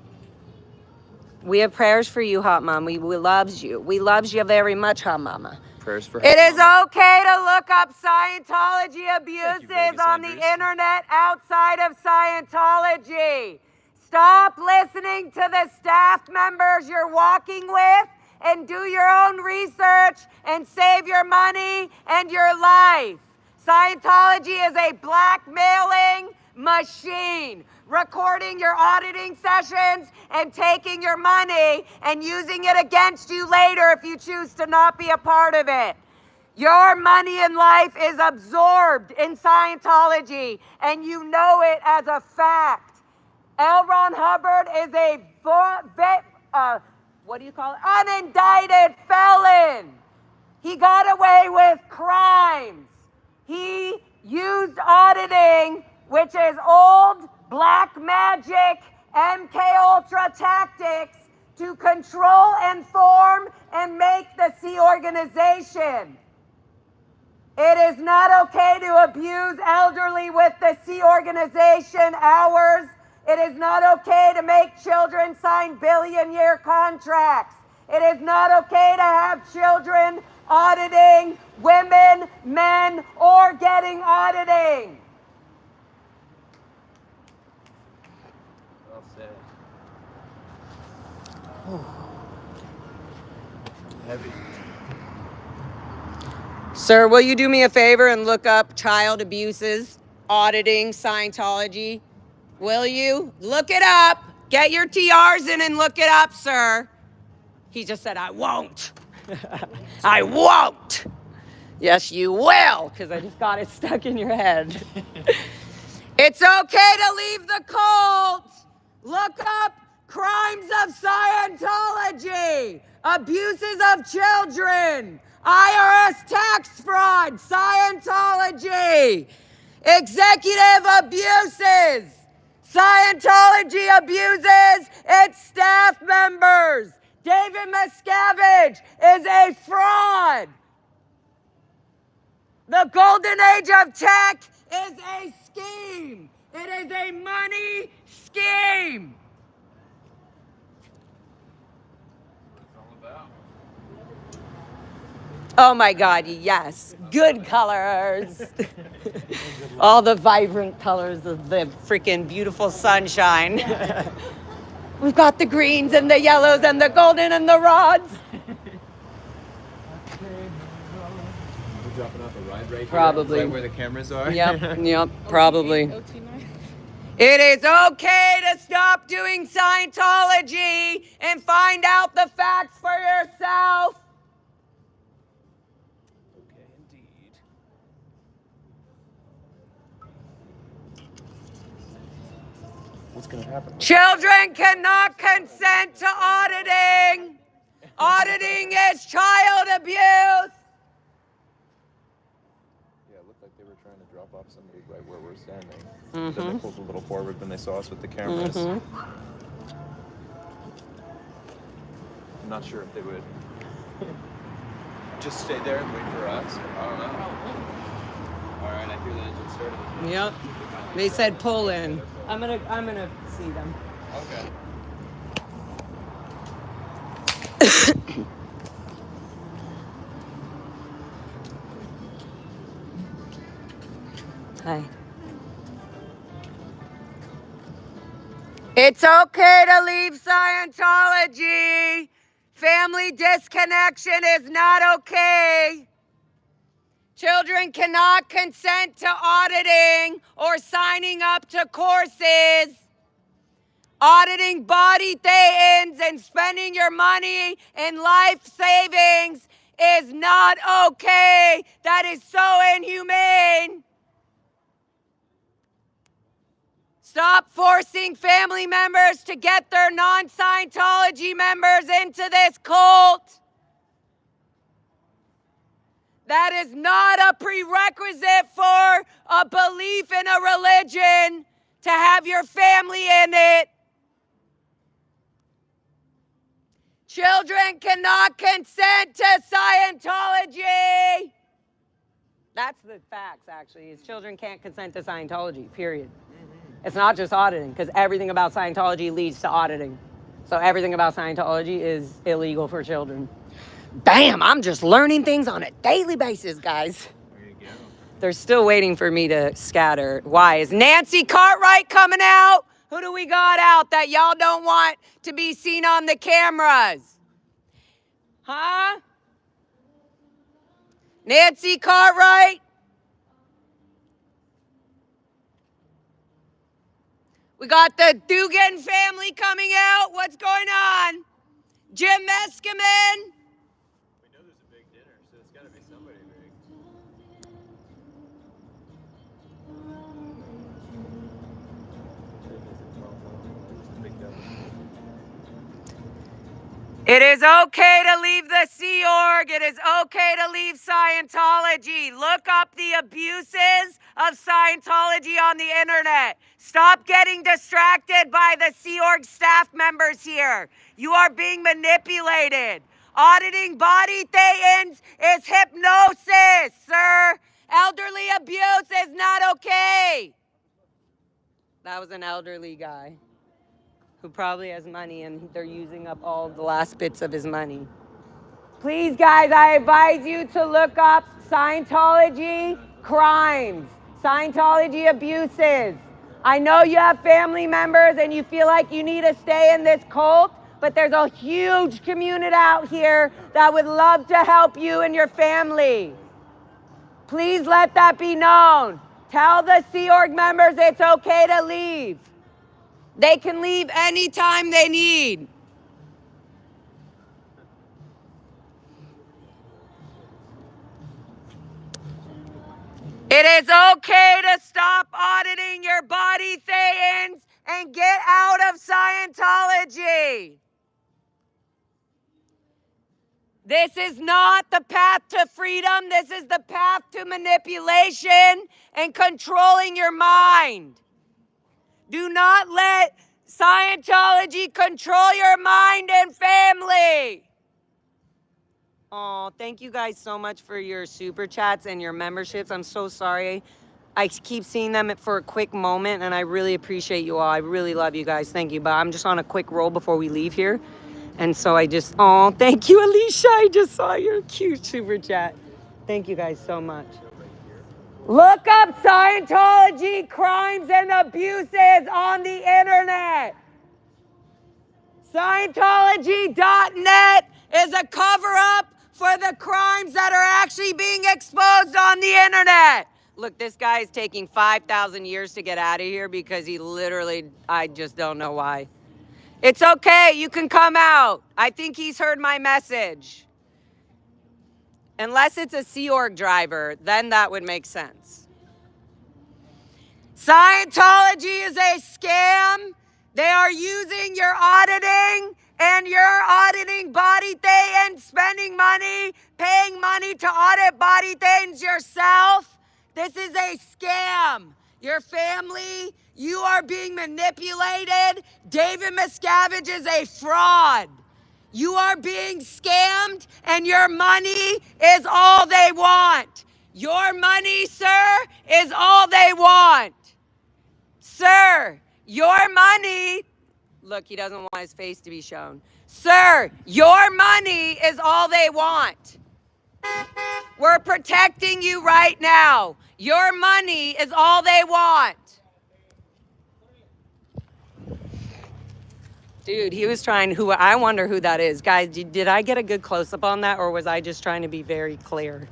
We have prayers for you, Hot Mama. We loves you. We loves you very much, Hot Mama. Prayers for It is okay to look up Scientology abuses Vegas on the Andrews. internet outside of Scientology. Stop listening to the staff members you're walking with and do your own research and save your money and your life. Scientology is a blackmailing machine, recording your auditing sessions and taking your money and using it against you later if you choose to not be a part of it. Your money in life is absorbed in Scientology, and you know it as a fact. L. Ron Hubbard is a unindicted felon. He got away with crimes. He used auditing, which is old black magic, MK Ultra tactics, to control and form and make the Sea Organization. It is not okay to abuse elderly with the Sea Organization hours. It is not okay to make children sign billion-year contracts. It is not okay to have children auditing women, men, or getting auditing. Well said. Heavy. Sir, will you do me a favor and look up child abuses, auditing Scientology? Will you? Look it up. Get your TRs in and look it up, sir. He just said, I won't. I won't. Yes, you will, because I just got it stuck in your head. It's okay to leave the cult. Look up crimes of Scientology, abuses of children, IRS tax fraud, Scientology, executive abuses. Scientology abuses its staff members. David Miscavige is a fraud. The golden age of tech is a scheme. It is a money scheme. Oh my God, yes. Good colors. All the vibrant colors of the freaking beautiful sunshine. We've got the greens and the yellows and the golden and the rods. We're dropping off a ride right Probably. here, right where the cameras are. Yep, probably. OT9. It is okay to stop doing Scientology and find out the facts for yourself. Okay, indeed. What's gonna happen? Children cannot consent to auditing. Auditing is child abuse. Yeah, it looked like they were trying to drop off somebody right where we're standing. Then they pulled a little forward when they saw us with the cameras. I'm not sure if they would just stay there and wait for us. I don't know. All right, I hear the engine started. Yep. They said pull in. I'm gonna see them. Okay. Hi. It's okay to leave Scientology. Family disconnection is not okay. Children cannot consent to auditing or signing up to courses. Auditing body things and spending your money in life savings is not okay. That is so inhumane. Stop forcing family members to get their non-Scientology members into this cult. That is not a prerequisite for a belief in a religion to have your family in it. Children cannot consent to Scientology. That's the facts, actually, is children can't consent to Scientology, period. It's not just auditing, because everything about Scientology leads to auditing. So everything about Scientology is illegal for children. Bam, I'm just learning things on a daily basis, guys. There you go. They're still waiting for me to scatter. Why? Is Nancy Cartwright coming out? Who do we got out that y'all don't want to be seen on the cameras? Huh? Nancy Cartwright? We got the Dugan family coming out. What's going on? Jim Meskimen? We know there's a big dinner, so it's got to be somebody big. It is okay to leave the Sea Org. It is okay to leave Scientology. Look up the abuses of Scientology on the internet. Stop getting distracted by the Sea Org staff members here. You are being manipulated. Auditing body things is hypnosis, sir. Elderly abuse is not okay. That was an elderly guy who probably has money and they're using up all the last bits of his money. Please, guys, I advise you to look up Scientology crimes, Scientology abuses. I know you have family members and you feel like you need to stay in this cult, but there's a huge community out here that would love to help you and your family. Please let that be known. Tell the Sea Org members it's okay to leave. They can leave anytime they need. It is okay to stop auditing your body Thayans and get out of Scientology. This is not the path to freedom. This is the path to manipulation and controlling your mind. Do not let Scientology control your mind and family. Oh, thank you guys so much for your super chats and your memberships. I'm so sorry. I keep seeing them for a quick moment, and I really appreciate you all. I really love you guys. Thank you. But I'm just on a quick roll before we leave here. And so oh, thank you, Alicia. I just saw your cute super chat. Thank you guys so much. Look up Scientology crimes and abuses on the internet. Scientology.net is a cover-up for the crimes that are actually being exposed on the internet. Look, this guy is taking 5,000 years to get out of here because he literally, I just don't know why. It's okay, you can come out. I think he's heard my message. Unless it's a Sea Org driver, then that would make sense. Scientology is a scam. They are using your auditing and your auditing body things, spending money, paying money to audit body things yourself. This is a scam. Your family, you are being manipulated. David Miscavige is a fraud. You are being scammed and your money is all they want. Your money, sir, is all they want. Sir, your money, look, he doesn't want his face to be shown. Sir, your money is all they want. We're protecting you right now. Your money is all they want. Dude, he was trying, I wonder who that is. Guys, did I get a good close-up on that, or was I just trying to be very clear?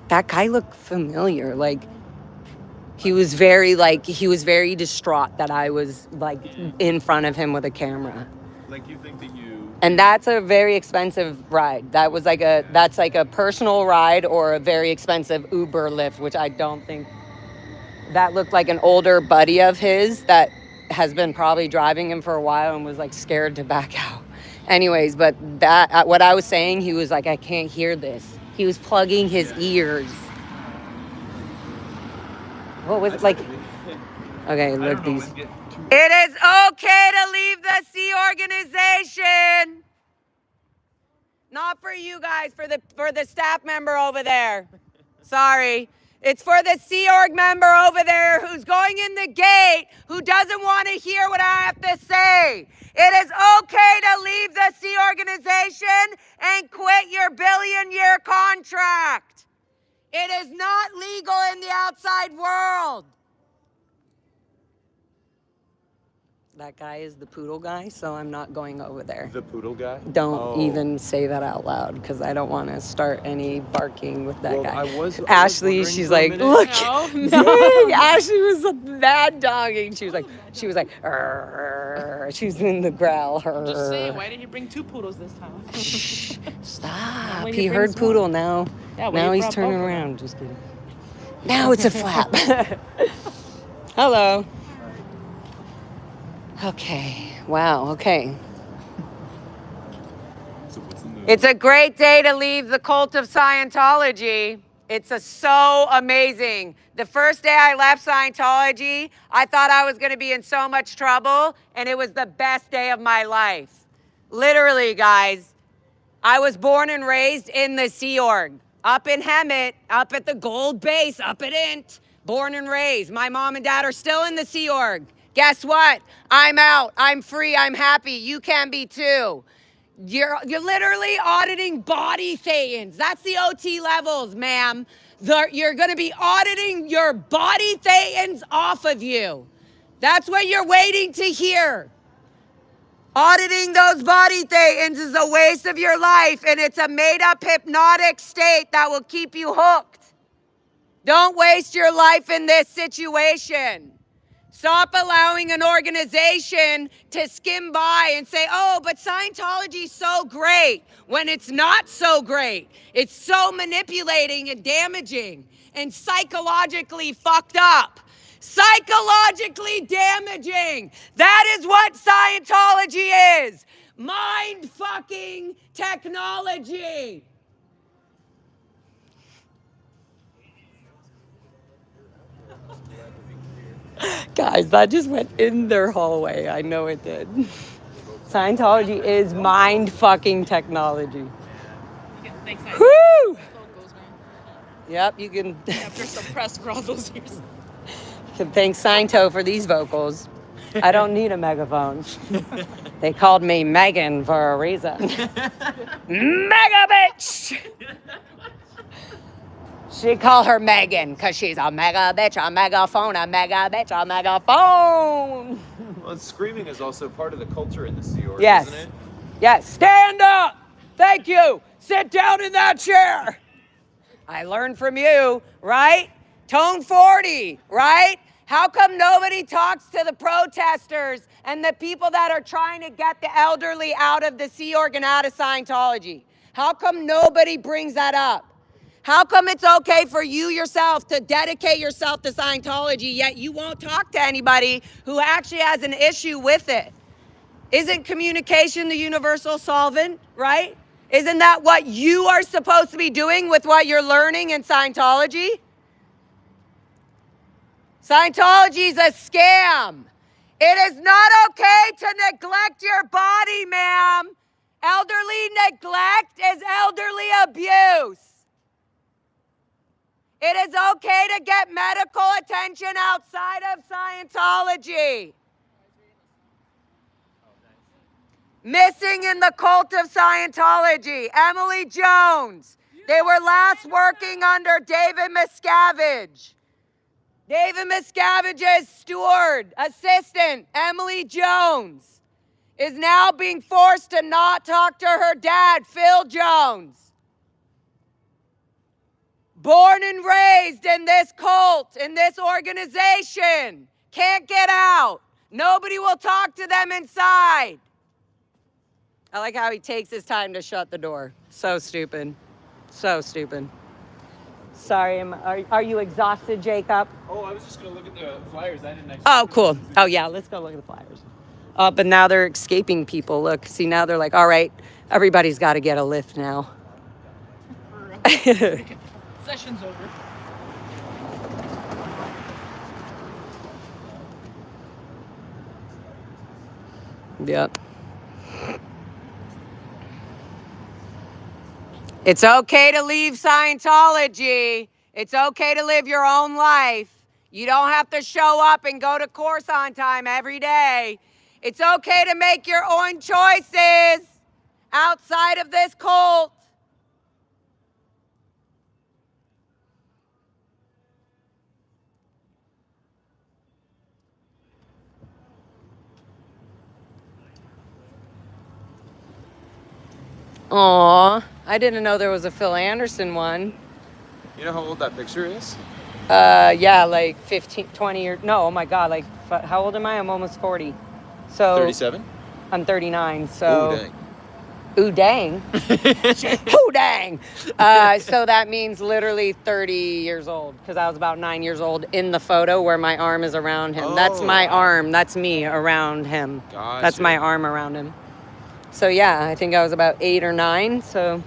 That guy looked familiar. Like, he was very distraught that I was, like, in front of him with a camera. Like, you think that you... And that's a very expensive ride. That's like a personal ride or a very expensive Uber Lyft, which I don't think... That looked like an older buddy of his that has been probably driving him for a while and was like scared to back out. Anyways, but that, what I was saying, he was like, I can't hear this. He was plugging his ears. What was it like? Okay, look these. It is okay to leave the Sea organization. Not for you guys, for the staff member over there. Sorry. It's for the Sea Org member over there who's going in the gate, who doesn't want to hear what I have to say. It is okay to leave the Sea organization and quit your billion-year contract. It is not legal in the outside world. That guy is the poodle guy, so I'm not going over there. The poodle guy? Don't even say that out loud, because I don't want to start any barking with that guy. Ashley, she's like, look, dang, Ashley was mad dogging. She was like, she's in the growl. Just saying, why did he bring two poodles this time? Shh, stop. He heard poodle now. Yeah, now he's turning around. Just kidding. Now it's a flap. Hello. Okay. Wow. Okay. So what's the news? It's a great day to leave the cult of Scientology. It's so amazing. The first day I left Scientology, I thought I was going to be in so much trouble, and it was the best day of my life. Literally, guys. I was born and raised in the Sea Org, up in Hemet, up at the Gold Base, up at INT, born and raised. My mom and dad are still in the Sea Org. Guess what? I'm out. I'm free. I'm happy. You can be too. You're literally auditing body Thayans. That's the OT levels, ma'am. You're going to be auditing your body Thayans off of you. That's what you're waiting to hear. Auditing those body thetans is a waste of your life, and it's a made-up hypnotic state that will keep you hooked. Don't waste your life in this situation. Stop allowing an organization to skim by and say, oh, but Scientology's so great, when it's not so great. It's so manipulating and damaging and psychologically fucked up. Psychologically damaging. That is what Scientology is. Mind-fucking technology. Guys, that just went in their hallway. I know it did. Scientology is mind-fucking technology. Thanks, Woo! Yep, you can. After suppressed for all those years. You can thank Sciento for these vocals. I don't need a megaphone. They called me Megan for a reason. Mega bitch! She called her Megan because she's a mega bitch, a megaphone, a mega bitch, a megaphone. Well, screaming is also part of the culture in the Sea Org, Yes. isn't it? Yes, stand up. Thank you. Sit down in that chair. I learned from you, right? Tone 40, right? How come nobody talks to the protesters and the people that are trying to get the elderly out of the Sea Org and out of Scientology? How come nobody brings that up? How come it's okay for you yourself to dedicate yourself to Scientology, yet you won't talk to anybody who actually has an issue with it? Isn't communication the universal solvent, right? Isn't that what you are supposed to be doing with what you're learning in Scientology? Scientology is a scam. It is not okay to neglect your body, ma'am. Elderly neglect is elderly abuse. It is okay to get medical attention outside of Scientology. Missing in the cult of Scientology, Emily Jones. They were last working under David Miscavige. David Miscavige's steward, assistant, Emily Jones, is now being forced to not talk to her dad, Phil Jones. Born and raised in this cult, in this organization, can't get out. Nobody will talk to them inside. I like how he takes his time to shut the door. So stupid. So stupid. Sorry, are you exhausted, Jacob? Oh, I was just going to look at the flyers. I didn't actually. Oh, cool. Oh, yeah, let's go look at the flyers. But now they're escaping people. Look, see, now they're like, all right, everybody's got to get a lift now. Session's over. Yep. It's okay to leave Scientology. It's okay to live your own life. You don't have to show up and go to course on time every day. It's okay to make your own choices outside of this cult. Aw, I didn't know there was a Phil Anderson one. You know how old that picture is? Yeah, like 15, 20 years. No, oh my God, like, how old am I? I'm almost 40. So 37? I'm 39, so. Ooh, dang. Ooh, dang. Ooh, dang. So that means literally 30 years old, because I was about 9 years old in the photo where my arm is around him. That's my arm. That's me around him. Gotcha. That's my arm around him. So yeah, I think I was about 8 or 9, so.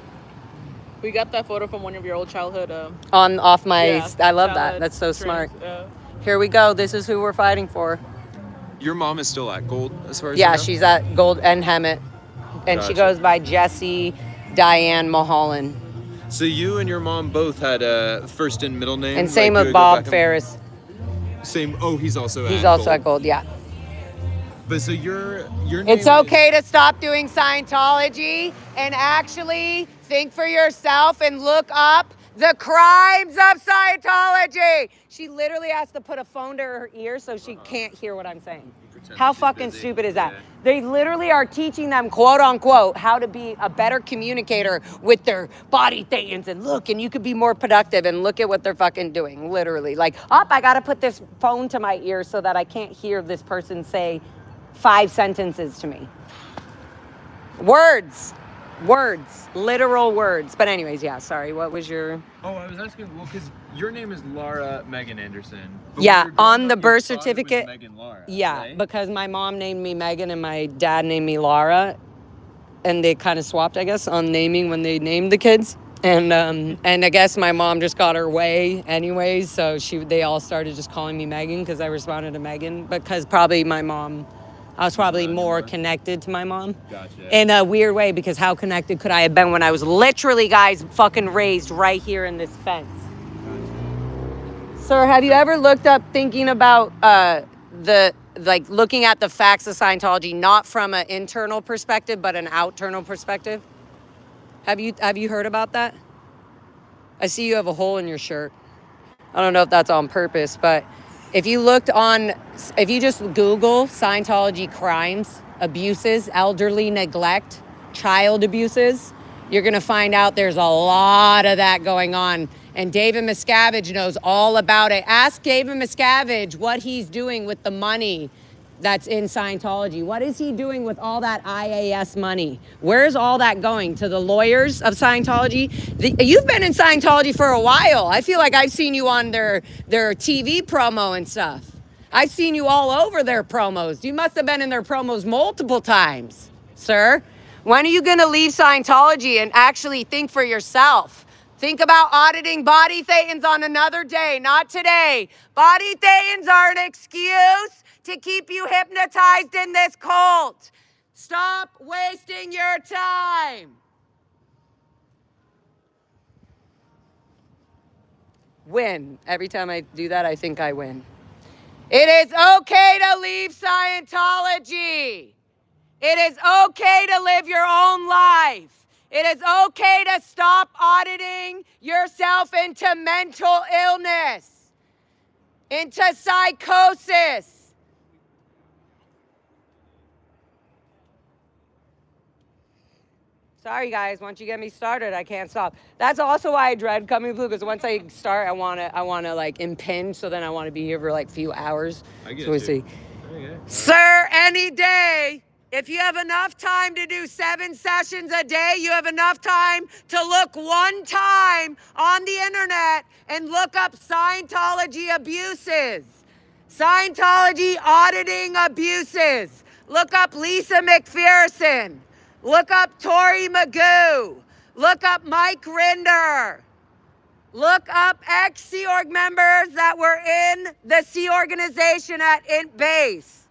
We got that photo from one of your old childhood. Off my, yeah, I love that. childhood That's so smart. trends, Here we go. This is who we're fighting for. Your mom is still at Gold, as far as Yeah, you know? she's at Gold and Hemet. And she Gotcha. goes by Jessie Diane Mulholland. So you and your mom both had a first and middle name? And same like, with go Bob back and- Ferris. Same. Oh, he's also He's at also Gold. at Gold, yeah. But so your name It's is- okay to stop doing Scientology and actually think for yourself and look up The crimes of Scientology. She literally has to put a phone to her ear so she can't hear what I'm saying. How fucking stupid is that? They literally are teaching them, quote unquote, how to be a better communicator with their body thetans. And look, and you could be more productive. And look at what they're fucking doing, literally. Like, I got to put this phone to my ear so that I can't hear this person say 5 sentences to me. Words, literal words. But anyways, yeah, sorry. What was your... Oh, I was asking, well, because your name is Lara Megan Anderson. But Yeah, when you were growing on the up, you birth thought it was certificate. Megan Lara, Yeah, right? because my mom named me Megan and my dad named me Lara. And they kind of swapped, I guess, on naming when they named the kids. And I guess my mom just got her way anyways. So they all started just calling me Megan because I responded to Megan. Because probably my mom... I was probably more connected to my mom. Gotcha. In a weird way, because how connected could I have been when I was literally, guys, fucking raised right here in this fence? Sir, have you ever looked up thinking about looking at the facts of Scientology, not from an internal perspective, but an external perspective? Have you heard about that? I see you have a hole in your shirt. I don't know if that's on purpose, but if you just Google Scientology crimes, abuses, elderly neglect, child abuses, you're going to find out there's a lot of that going on. And David Miscavige knows all about it. Ask David Miscavige what he's doing with the money that's in Scientology. What is he doing with all that IAS money? Where's all that going? To the lawyers of Scientology? You've been in Scientology for a while. I feel like I've seen you on their TV promo and stuff. I've seen you all over their promos. You must have been in their promos multiple times, sir. When are you gonna leave Scientology and actually think for yourself? Think about auditing body thetans on another day, not today. Body thetans are an excuse to keep you hypnotized in this cult. Stop wasting your time. Win. Every time I do that, I think I win. It is okay to leave Scientology. It is okay to live your own life. It is okay to stop auditing yourself into mental illness, into psychosis. Sorry, guys. Once you get me started, I can't stop. That's also why I dread coming blue, because once I start, I wanna like impinge. So then I want to be here for like few hours. I get so we you. see, Okay. sir. Any day, if you have enough time to do 7 sessions a day, you have enough time to look one time on the internet and look up Scientology abuses, Scientology auditing abuses. Look up Lisa McPherson. Look up Tori Magoo. Look up Mike Rinder. Look up ex-Sea Org members that were in the Sea organization at Int Base.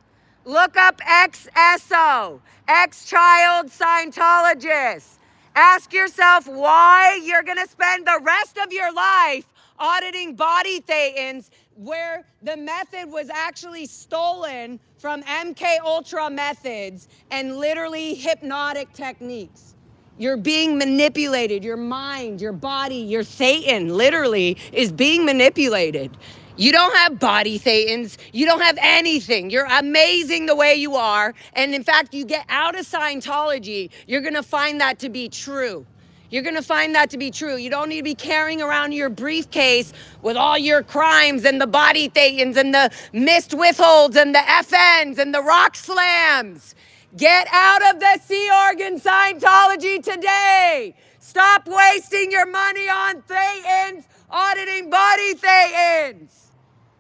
Look up ex-ESO, ex-child Scientologists. Ask yourself why you're going to spend the rest of your life auditing body thetans where the method was actually stolen from MK Ultra methods and literally hypnotic techniques. You're being manipulated. Your mind, your body, your Satan literally is being manipulated. You don't have body thetans. You don't have anything. You're amazing the way you are. And in fact, you get out of Scientology, you're going to find that to be true. You're going to find that to be true. You don't need to be carrying around your briefcase with all your crimes and the body thetans and the missed withholds and the FNs and the rock slams. Get out of the Sea Org and Scientology today. Stop wasting your money on thetans, auditing body thetans.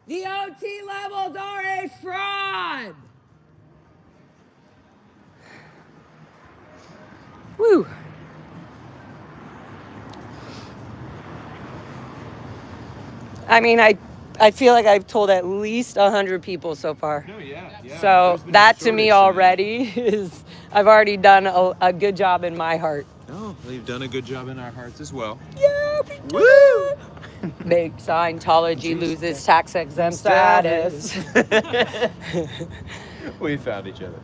The OT levels are a fraud. Woo. I mean, I feel like I've told at least 100 people so far. No, yeah. So There's been that no to me shortage already is, I've already done a good job in my heart. Oh, they've done a good job in our hearts as well. Yeah, Woo! Make Scientology loses tax exempt status. We found each other.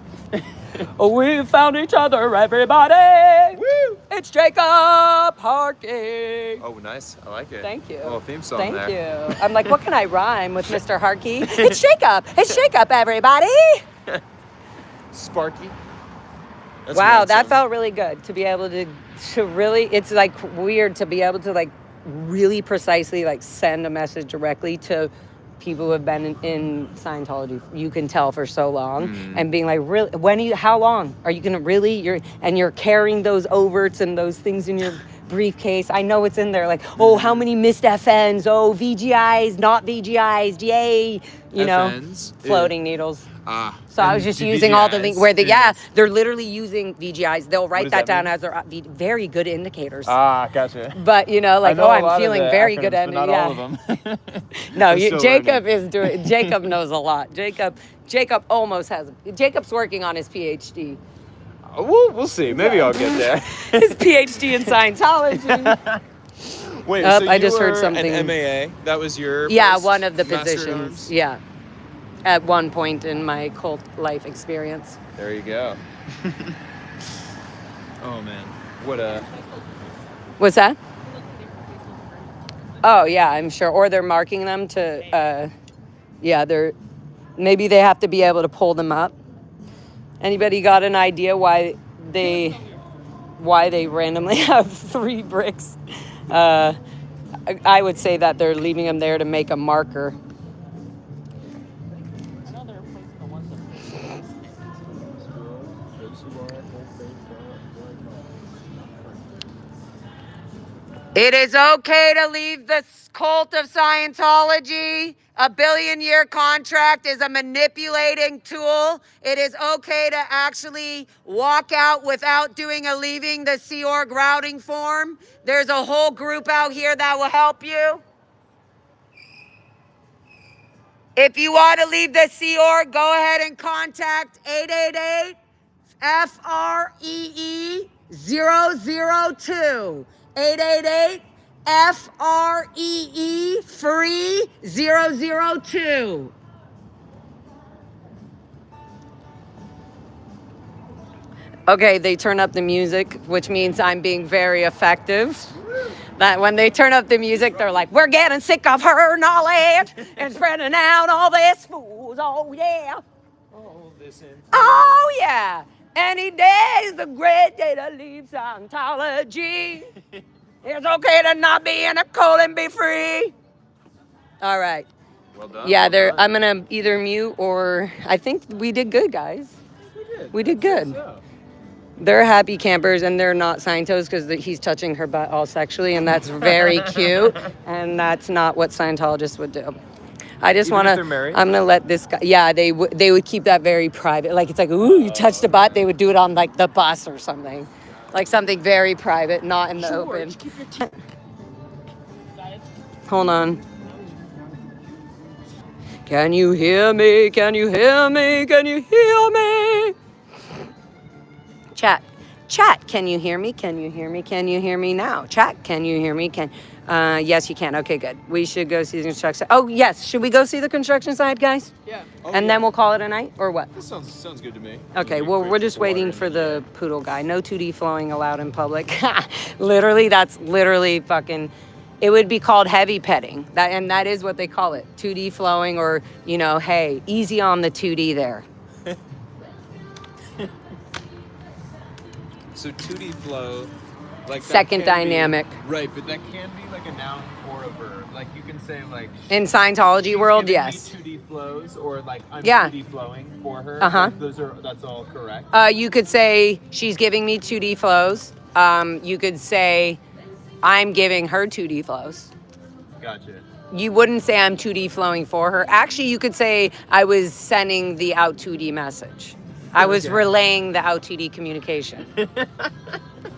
We found each other, everybody. Woo! It's Jacob Harkey. Oh, nice. I like it. Thank you. Oh, theme song Thank there. you. I'm like, what can I rhyme with Mr. Harkey? It's Jacob. It's Jacob, everybody. Sparky. That's Wow, ransom. that felt really good to be able to really, it's like weird to be able to like really precisely like send a message directly to people who have been in Scientology, you can tell, for so long, and being like, really, how long are you gonna really, you're carrying those overts and those things in your briefcase. I know it's in there, like, oh, how many missed FNs, oh, VGIs, not VGIs, yay, you know, FNs? floating needles. So I and was just the using all the things where VGIs? they're literally using VGIs. They'll write does that that down as their very good indicators. Gotcha. But you know, like, I know a I'm lot of feeling the very acronyms, good at but it. not all of them. No, I'm still Jacob learning. is doing. Jacob knows a lot. Jacob almost has. Jacob's working on his PhD. We'll see. Maybe I'll get there. His PhD in Scientology. Wait, Oh, so I you just heard were something. an MAA? That was your Yeah, first one of the Master at positions. Arms? Yeah, at one point in my cult life experience. There you go. Oh man, what a What's that? Oh yeah, I'm sure. Or they're marking them to. Maybe they have to be able to pull them up. Anybody got an idea why they randomly have 3 bricks? I would say that they're leaving them there to make a marker. I know they're replacing the ones that It is okay to leave the cult of Scientology. A billion-year contract is a manipulating tool. It is okay to actually walk out without doing a leaving the Sea Org routing form. There's a whole group out here that will help you. If you want to leave the Sea Org, go ahead and contact 888 FREE 002. 888 FREE free 002. Okay, they turn up the music, which means I'm being very effective. That when they turn up the music, they're like, we're getting sick of her knowledge and spreading out all this fools. Oh, yeah. Oh, yeah. Any day is a great day to leave Scientology. It's okay to not be in a cult and be free. All right. well done. Yeah, well done. I'm going to either mute or I think we did good, guys. We did good. So, They're happy campers and they're not Scientos because he's touching her butt all sexually, and that's very cute. And that's not what Scientologists would do. I just Even want if to. they're married? I'm gonna let this guy. Yeah, they would keep that very private. Like it's like, ooh, you touched the butt. They would do it on like the bus or something, like something very private, not in the open. Hold on. Can you hear me? Can you hear me? Can you hear me? Chat, can you hear me? Can you hear me? Can you hear me now? Chat, can you hear me? Yes, you can. Okay, good. We should go see the construction. Oh, yes. Should we go see the construction site, guys? Yeah. And then we'll call it a night, or what? That sounds good to me. Okay, well, we're just waiting for the poodle guy. No 2D flowing allowed in public. Literally, that's literally fucking... It would be called heavy petting. That is what they call it. 2D flowing, or, you know, hey, easy on the 2D there. So 2D flow, like that Second can be- dynamic. right? But that can be like a noun or a verb. Like you can say like In Scientology she's world, giving yes. me 2D flows, or like I'm Yeah. 2D flowing for her. Uh-huh. Like, that's all correct. You could say she's giving me 2D flows. You could say I'm giving her 2D flows. Gotcha. You wouldn't say I'm 2D flowing for her. Actually, you could say I was sending the out 2D message. I was Okay. relaying the out 2D communication.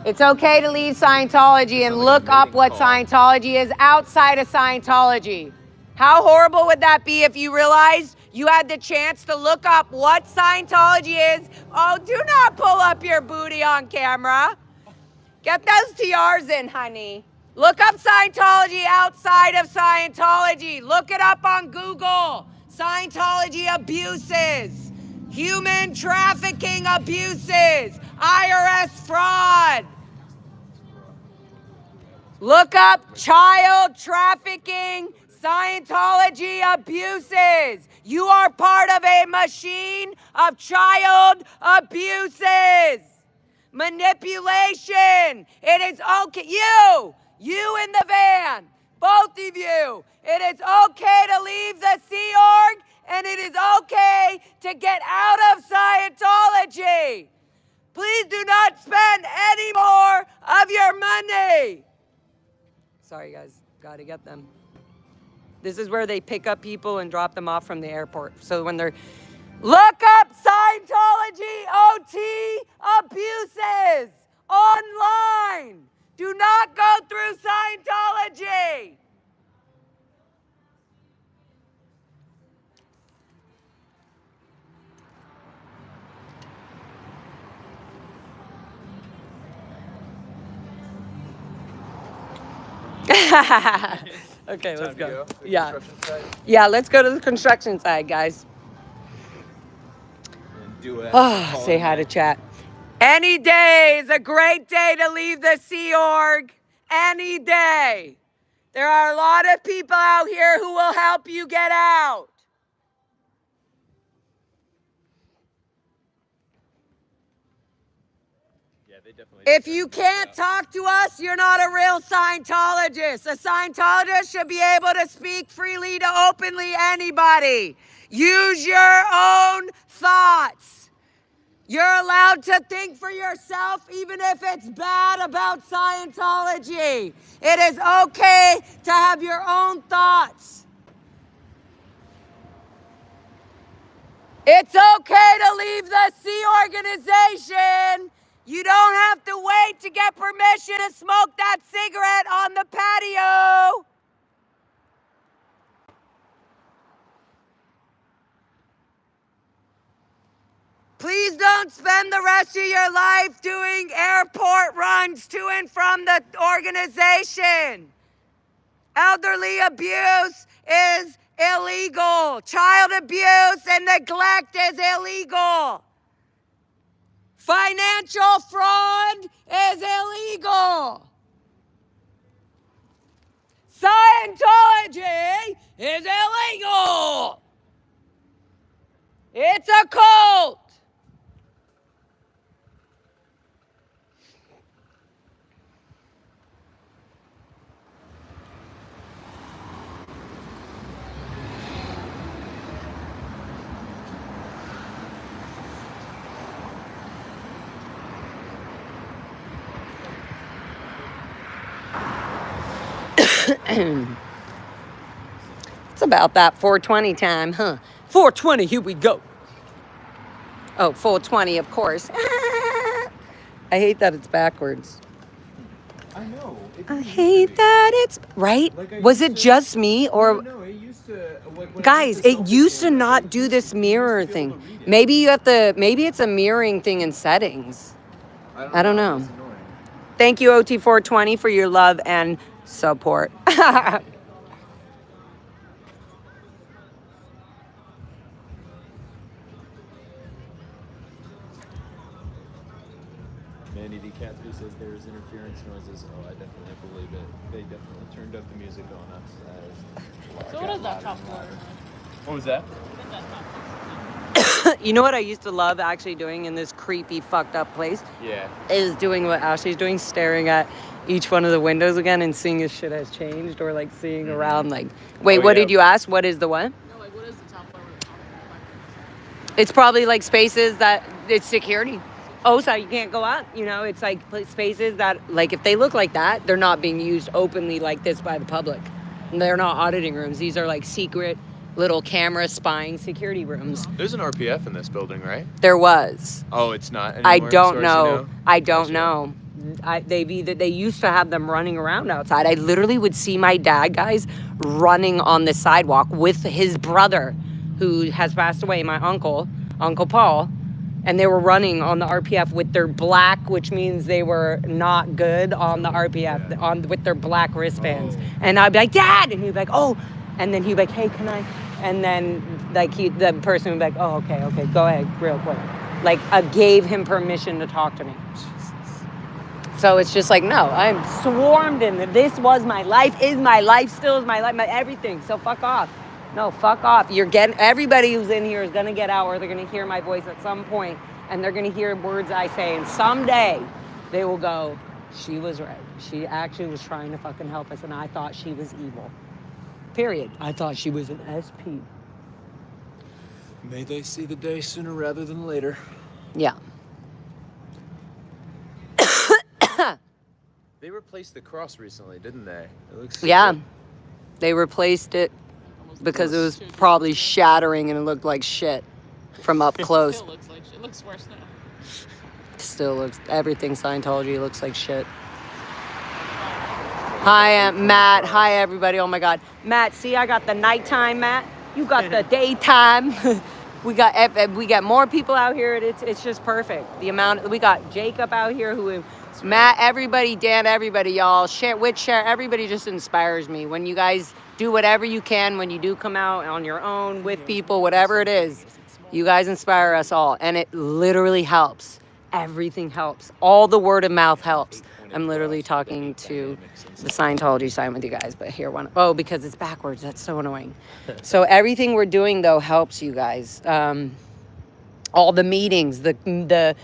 It's okay to leave Scientology and look up what Scientology is outside of Scientology. How horrible would that be if you realized you had the chance to look up what Scientology is? Oh, do not pull up your booty on camera. Get those TRs in, honey. Look up Scientology outside of Scientology. Look it up on Google. Scientology abuses. human trafficking abuses, IRS fraud. Look up child trafficking, Scientology abuses. You are part of a machine of child abuses. Manipulation. It is okay. You in the van, both of you. It is okay to leave the Sea Org, and it is okay to get out of Scientology. Please do not spend any more of your money. Sorry, guys. Got to get them. This is where they pick up people and drop them off from the airport. So when they're... Look up Scientology OT abuses online. Do not go through Scientology. Okay, let's go. Yeah. Yeah, let's go to the construction side, guys. Say hi to chat. Any day is a great day to leave the Sea Org. Any day. There are a lot of people out here who will help you get out. If you can't talk to us, you're not a real Scientologist. A Scientologist should be able to speak freely to openly anybody. Use your own thoughts. You're allowed to think for yourself, even if it's bad about Scientology. It is okay to have your own thoughts. It's okay to leave the Sea Organization. You don't have to wait to get permission to smoke that cigarette on the patio. Please don't spend the rest of your life doing airport runs to and from the organization. Elderly abuse is illegal. Child abuse and neglect is illegal. Financial fraud is illegal. Scientology is illegal. It's a cult. It's about that 420 time, huh? 420, here we go. Oh, 420, of course. I hate that it's backwards. I know. I hate that it's right. Was it just me or? No, it used to. Guys, it used to not do this mirror thing. Maybe you have to. Maybe it's a mirroring thing in settings. I don't know. Thank you, OT420, for your love and support. Manny D. Cathy says there's interference noises. Oh, I definitely believe it. They definitely turned up the music on us. So what is that top floor? What was that? You know what I used to love actually doing in this creepy, fucked up place? Yeah. Is doing what Ashley's doing, staring at each one of the windows again and seeing if shit has changed or like seeing around like, wait, what did you ask? What is the what? No, like what is the top floor? It's probably like spaces that it's security. Oh, so you can't go out. You know, it's like spaces that like if they look like that, they're not being used openly like this by the public. They're not auditing rooms. These are like secret little camera spying security rooms. There's an RPF in this building, right? There was. Oh, it's not anymore? I don't as know. far as you know? I don't know. They used to have them running around outside. I literally would see my dad, guys, running on the sidewalk with his brother, who has passed away, my Uncle Paul, and they were running on the RPF with their black, which means they were not good on the RPF, with their black wristbands. And I'd be like, Dad! And he'd be like, oh. And then he'd be like, hey, can I And then like the person would be like, oh, okay, go ahead, real quick. Like gave him permission to talk to me. So it's just like, no, I'm swarmed in it. This was my life, is my life, still is my life, my everything. So fuck off. No, fuck off. Everybody who's in here is gonna get out, or they're gonna hear my voice at some point, and they're gonna hear words I say, and someday they will go, she was right. She actually was trying to fucking help us, and I thought she was evil. Period. I thought she was an SP. May they see the day sooner rather than later. Yeah. They replaced the cross recently, didn't they? It looks Yeah. They replaced it because it was probably shattering and it looked like shit from up close. Still looks like shit. It looks worse now. Still looks, everything Scientology looks like shit. Hi, Matt. Hi, everybody. Oh my God. Matt, see, I got the nighttime, Matt. You got the daytime. We got more people out here. It's just perfect. The amount, we got Jacob out here who, Matt, everybody, Dan, everybody, y'all, share, everybody just inspires me. When you guys do whatever you can, when you do come out on your own with people, whatever it is, you guys inspire us all. And it literally helps. Everything helps. All the word of mouth helps. I'm literally talking to the Scientology sign with you guys, but here because it's backwards. That's so annoying. So everything we're doing though helps you guys. All the meetings, the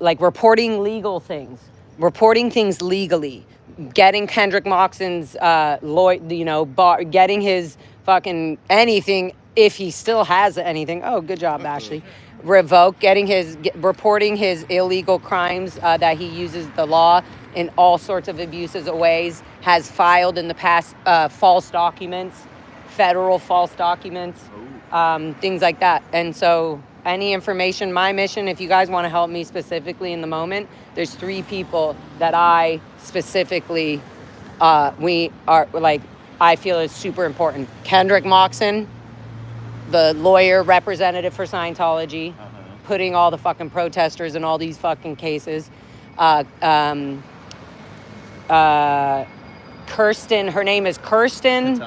like reporting legal things, reporting things legally, getting Kendrick Moxon's getting his fucking anything if he still has anything. Oh, good job, Ashley. Revoked, reporting his illegal crimes that he uses the law in all sorts of abuses of ways, has filed in the past false documents, federal false documents, things like that. And so any information, my mission, if you guys want to help me specifically in the moment, there's 3 people that I specifically, I feel is super important. Kendrick Moxon, the lawyer representative for Scientology, putting all the fucking protesters in all these fucking cases. Kirsten, her name is Kirsten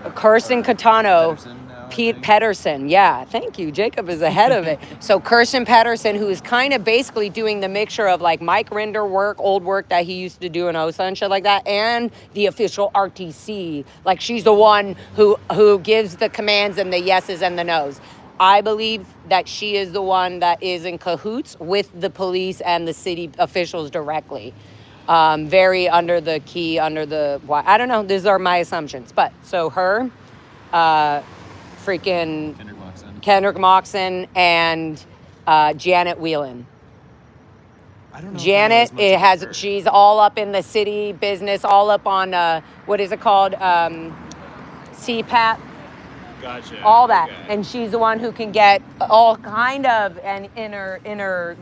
Catano. Pete Pedersen. Yeah, thank you. Jacob is ahead of it. So Kirsten Pedersen, who is kind of basically doing the mixture of like Mike Rinder work, old work that he used to do in OSA and shit like that, and the official RTC. Like she's the one who gives the commands and the yeses and the nos. I believe that she is the one that is in cahoots with the police and the city officials directly. Very under the key, I don't know. These are my assumptions. But so her, freaking Kendrick Moxon and Janet Whelan. I don't know. Janet, she's all up in the city business, all up on what is it called? CPAP. Gotcha. All that. Okay. And she's the one who can get all kind of an inner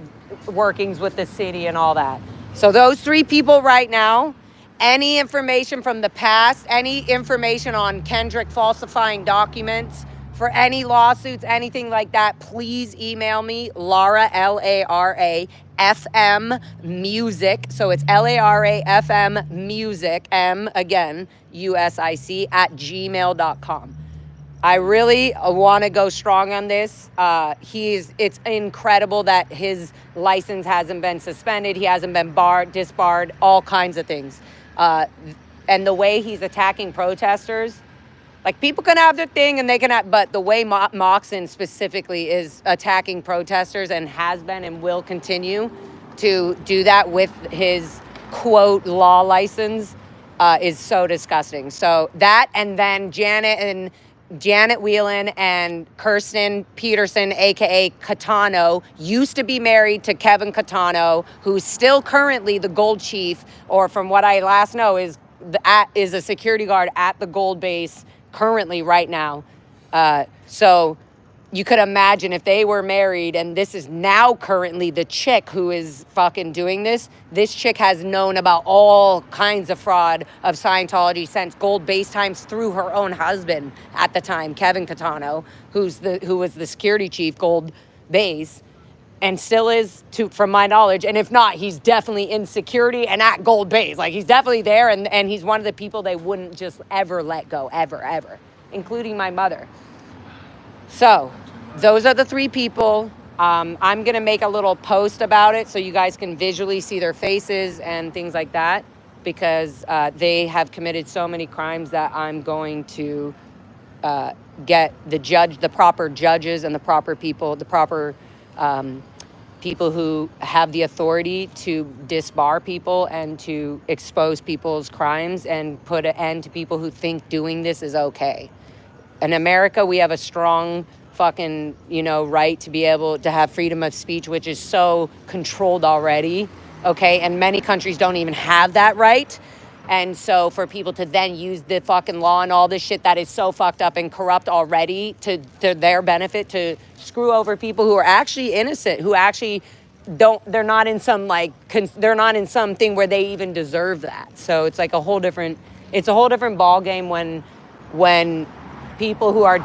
workings with the city and all that. So those 3 people right now, any information from the past, any information on Kendrick falsifying documents for any lawsuits, anything like that, please email me, Lara, Lara, FM Music. So it's Lara, FM Music, M again, USIC, @gmail.com. I really want to go strong on this. It's incredible that his license hasn't been suspended. He hasn't been disbarred, all kinds of things. And the way he's attacking protesters, like people can have their thing and they can have, but the way Moxon specifically is attacking protesters and has been and will continue to do that with his quote law license is so disgusting. So that, and then Janet Whelan and Kirsten Pedersen, aka Catano, used to be married to Kevin Catano, who's still currently the gold chief, or from what I last know is a security guard at the gold base currently right now. So you could imagine if they were married, and this is now currently the chick who is fucking doing this. This chick has known about all kinds of fraud of Scientology since gold base times through her own husband at the time, Kevin Catano, who was the security chief gold base, and still is, from my knowledge. And if not, he's definitely in security and at gold base. Like he's definitely there, and he's one of the people they wouldn't just ever let go, ever. including my mother. So those are the 3 people. I'm going to make a little post about it so you guys can visually see their faces and things like that, because they have committed so many crimes that I'm going to get the proper judges and the proper people, people who have the authority to disbar people and to expose people's crimes and put an end to people who think doing this is okay. In America, we have a strong fucking, right to be able to have freedom of speech, which is so controlled already, okay? And many countries don't even have that right. And so for people to then use the fucking law and all this shit that is so fucked up and corrupt already to their benefit, to screw over people who are actually innocent, who actually they're not in some they're not in something where they even deserve that. So it's like a whole different ball game when people who are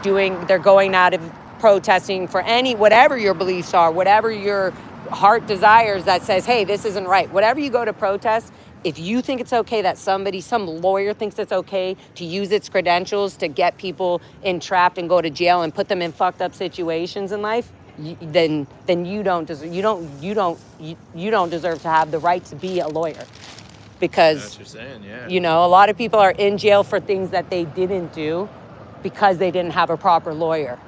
they're going out of protesting for whatever your beliefs are, whatever your heart desires that says, hey, this isn't right. Whatever you go to protest, if you think it's okay that some lawyer thinks it's okay to use its credentials to get people entrapped and go to jail and put them in fucked up situations in life, then you don't deserve to have the right to be a lawyer. Because That's what you're saying, yeah. A lot of people are in jail for things that they didn't do because they didn't have a proper lawyer.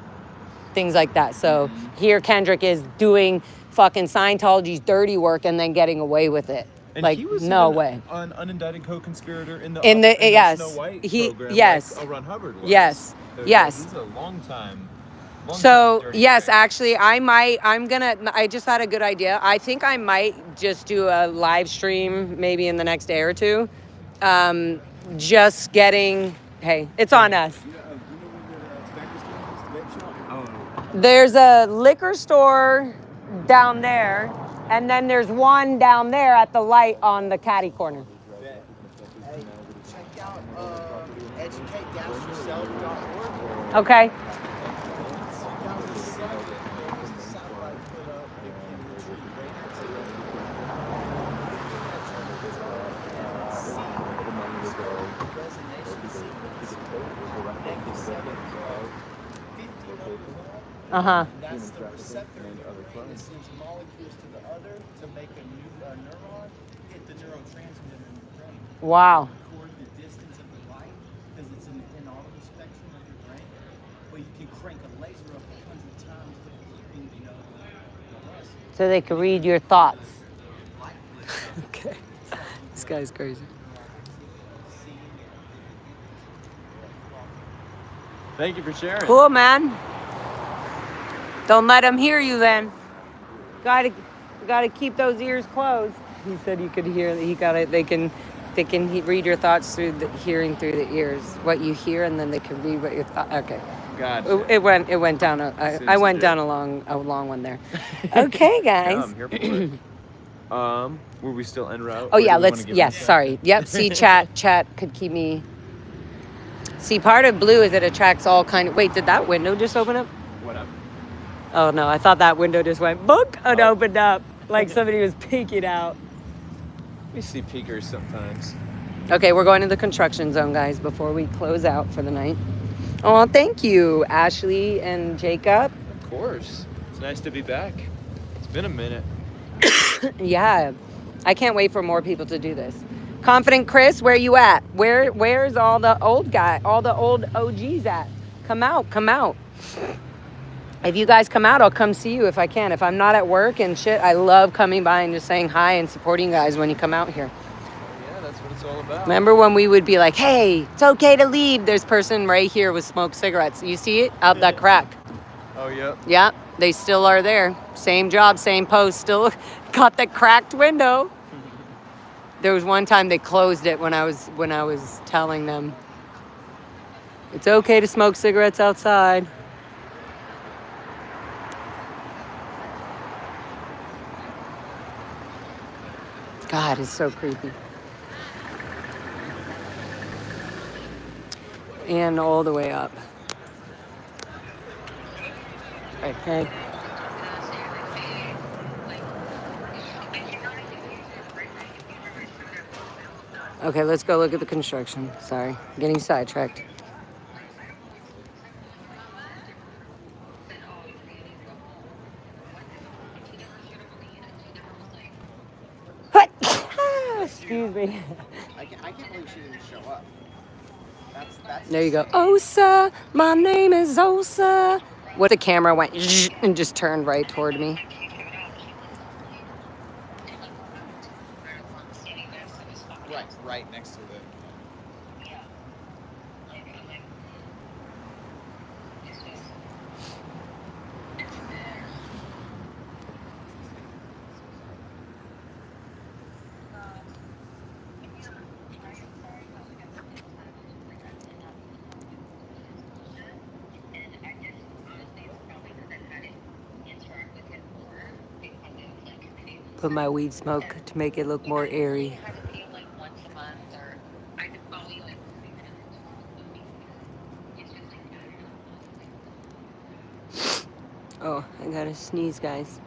Things like that. So here Kendrick is doing fucking Scientology's dirty work and then getting away with it. And like, he was no way. An unindicted co-conspirator in the yes. Snow White program, yes. like L. Ron Hubbard was. Yes. Yes. This is a long time. So yes, actually, I just had a good idea. I think I might just do a live stream maybe in the next day or two. Just getting, hey, it's on us. There's a liquor store down there, and then there's one down there at the light on the caddy corner. Hey, check out educate-yourself.org. Okay. Uh-huh. That's the receptor in your brain that sends molecules to the other to make a new neuron hit the neurotransmitter in your brain. Wow. Record the distance of the light because it's an inaudible spectrum of your brain, but you can crank a laser up 100 times to hearing, the buzz. So they could read your thoughts. Okay. This guy's crazy. Thank you for sharing. Cool, man. Don't let them hear you then. Gotta keep those ears closed. He said you could hear. They can read your thoughts through the ears. What you hear, and then they can read what your thoughts. Okay. Gotcha. It went down. I went down a long one there. Okay, guys. Yeah, I'm here for it. Were we still en route? Oh yeah, sorry. Yep. See, chat could keep me. See, part of blue is it attracts all kind of. Wait, did that window just open up? What up? Oh no, I thought that window just went book and opened up like somebody was peeking out. We see peekers sometimes. Okay, we're going to the construction zone, guys, before we close out for the night. Oh, thank you, Ashley and Jacob. Of course. It's nice to be back. It's been a minute. Yeah, I can't wait for more people to do this. Confident Chris, where you at? Where's all the old OGs at? Come out. If you guys come out, I'll come see you if I can. If I'm not at work and shit, I love coming by and just saying hi and supporting you guys when you come out here. Yeah, that's what it's all about. Remember when we would be like, hey, it's okay to leave. There's person right here with smoked cigarettes. You see it? Out that crack. Oh, yep. Yeah, they still are there. Same job, same post. Still got the cracked window. There was one time they closed it when I was telling them it's okay to smoke cigarettes outside. God, it's so creepy. And all the way up. Okay. Okay, let's go look at the construction. Sorry, getting sidetracked. Excuse me. I can't believe she didn't show up. That's There you go. Osa, my name is Osa. What the camera went and just turned right toward me. right next to the. Put my weed smoke to make it look more airy. Oh, I gotta sneeze, guys.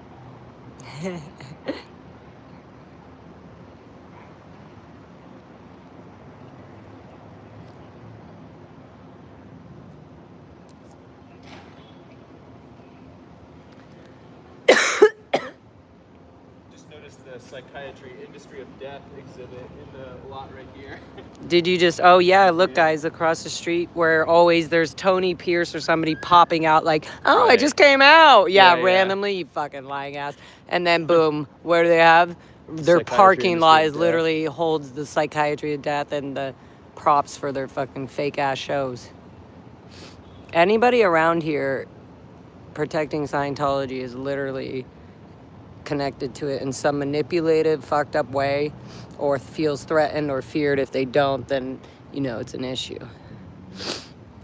Just noticed the psychiatry industry of death exhibit in the lot right here. Did you just, oh yeah, look guys, across the street where always there's Tony Pierce or somebody popping out like, oh, I Right. just came out. Yeah, Yeah, yeah. randomly, you fucking lying ass. And then boom, where do they have? Their Psychiatry parking lot industry is of death. literally holds the psychiatry of death and the props for their fucking fake ass shows. Anybody around here protecting Scientology is literally connected to it in some manipulative, fucked up way, or feels threatened or feared. If they don't, then you know it's an issue.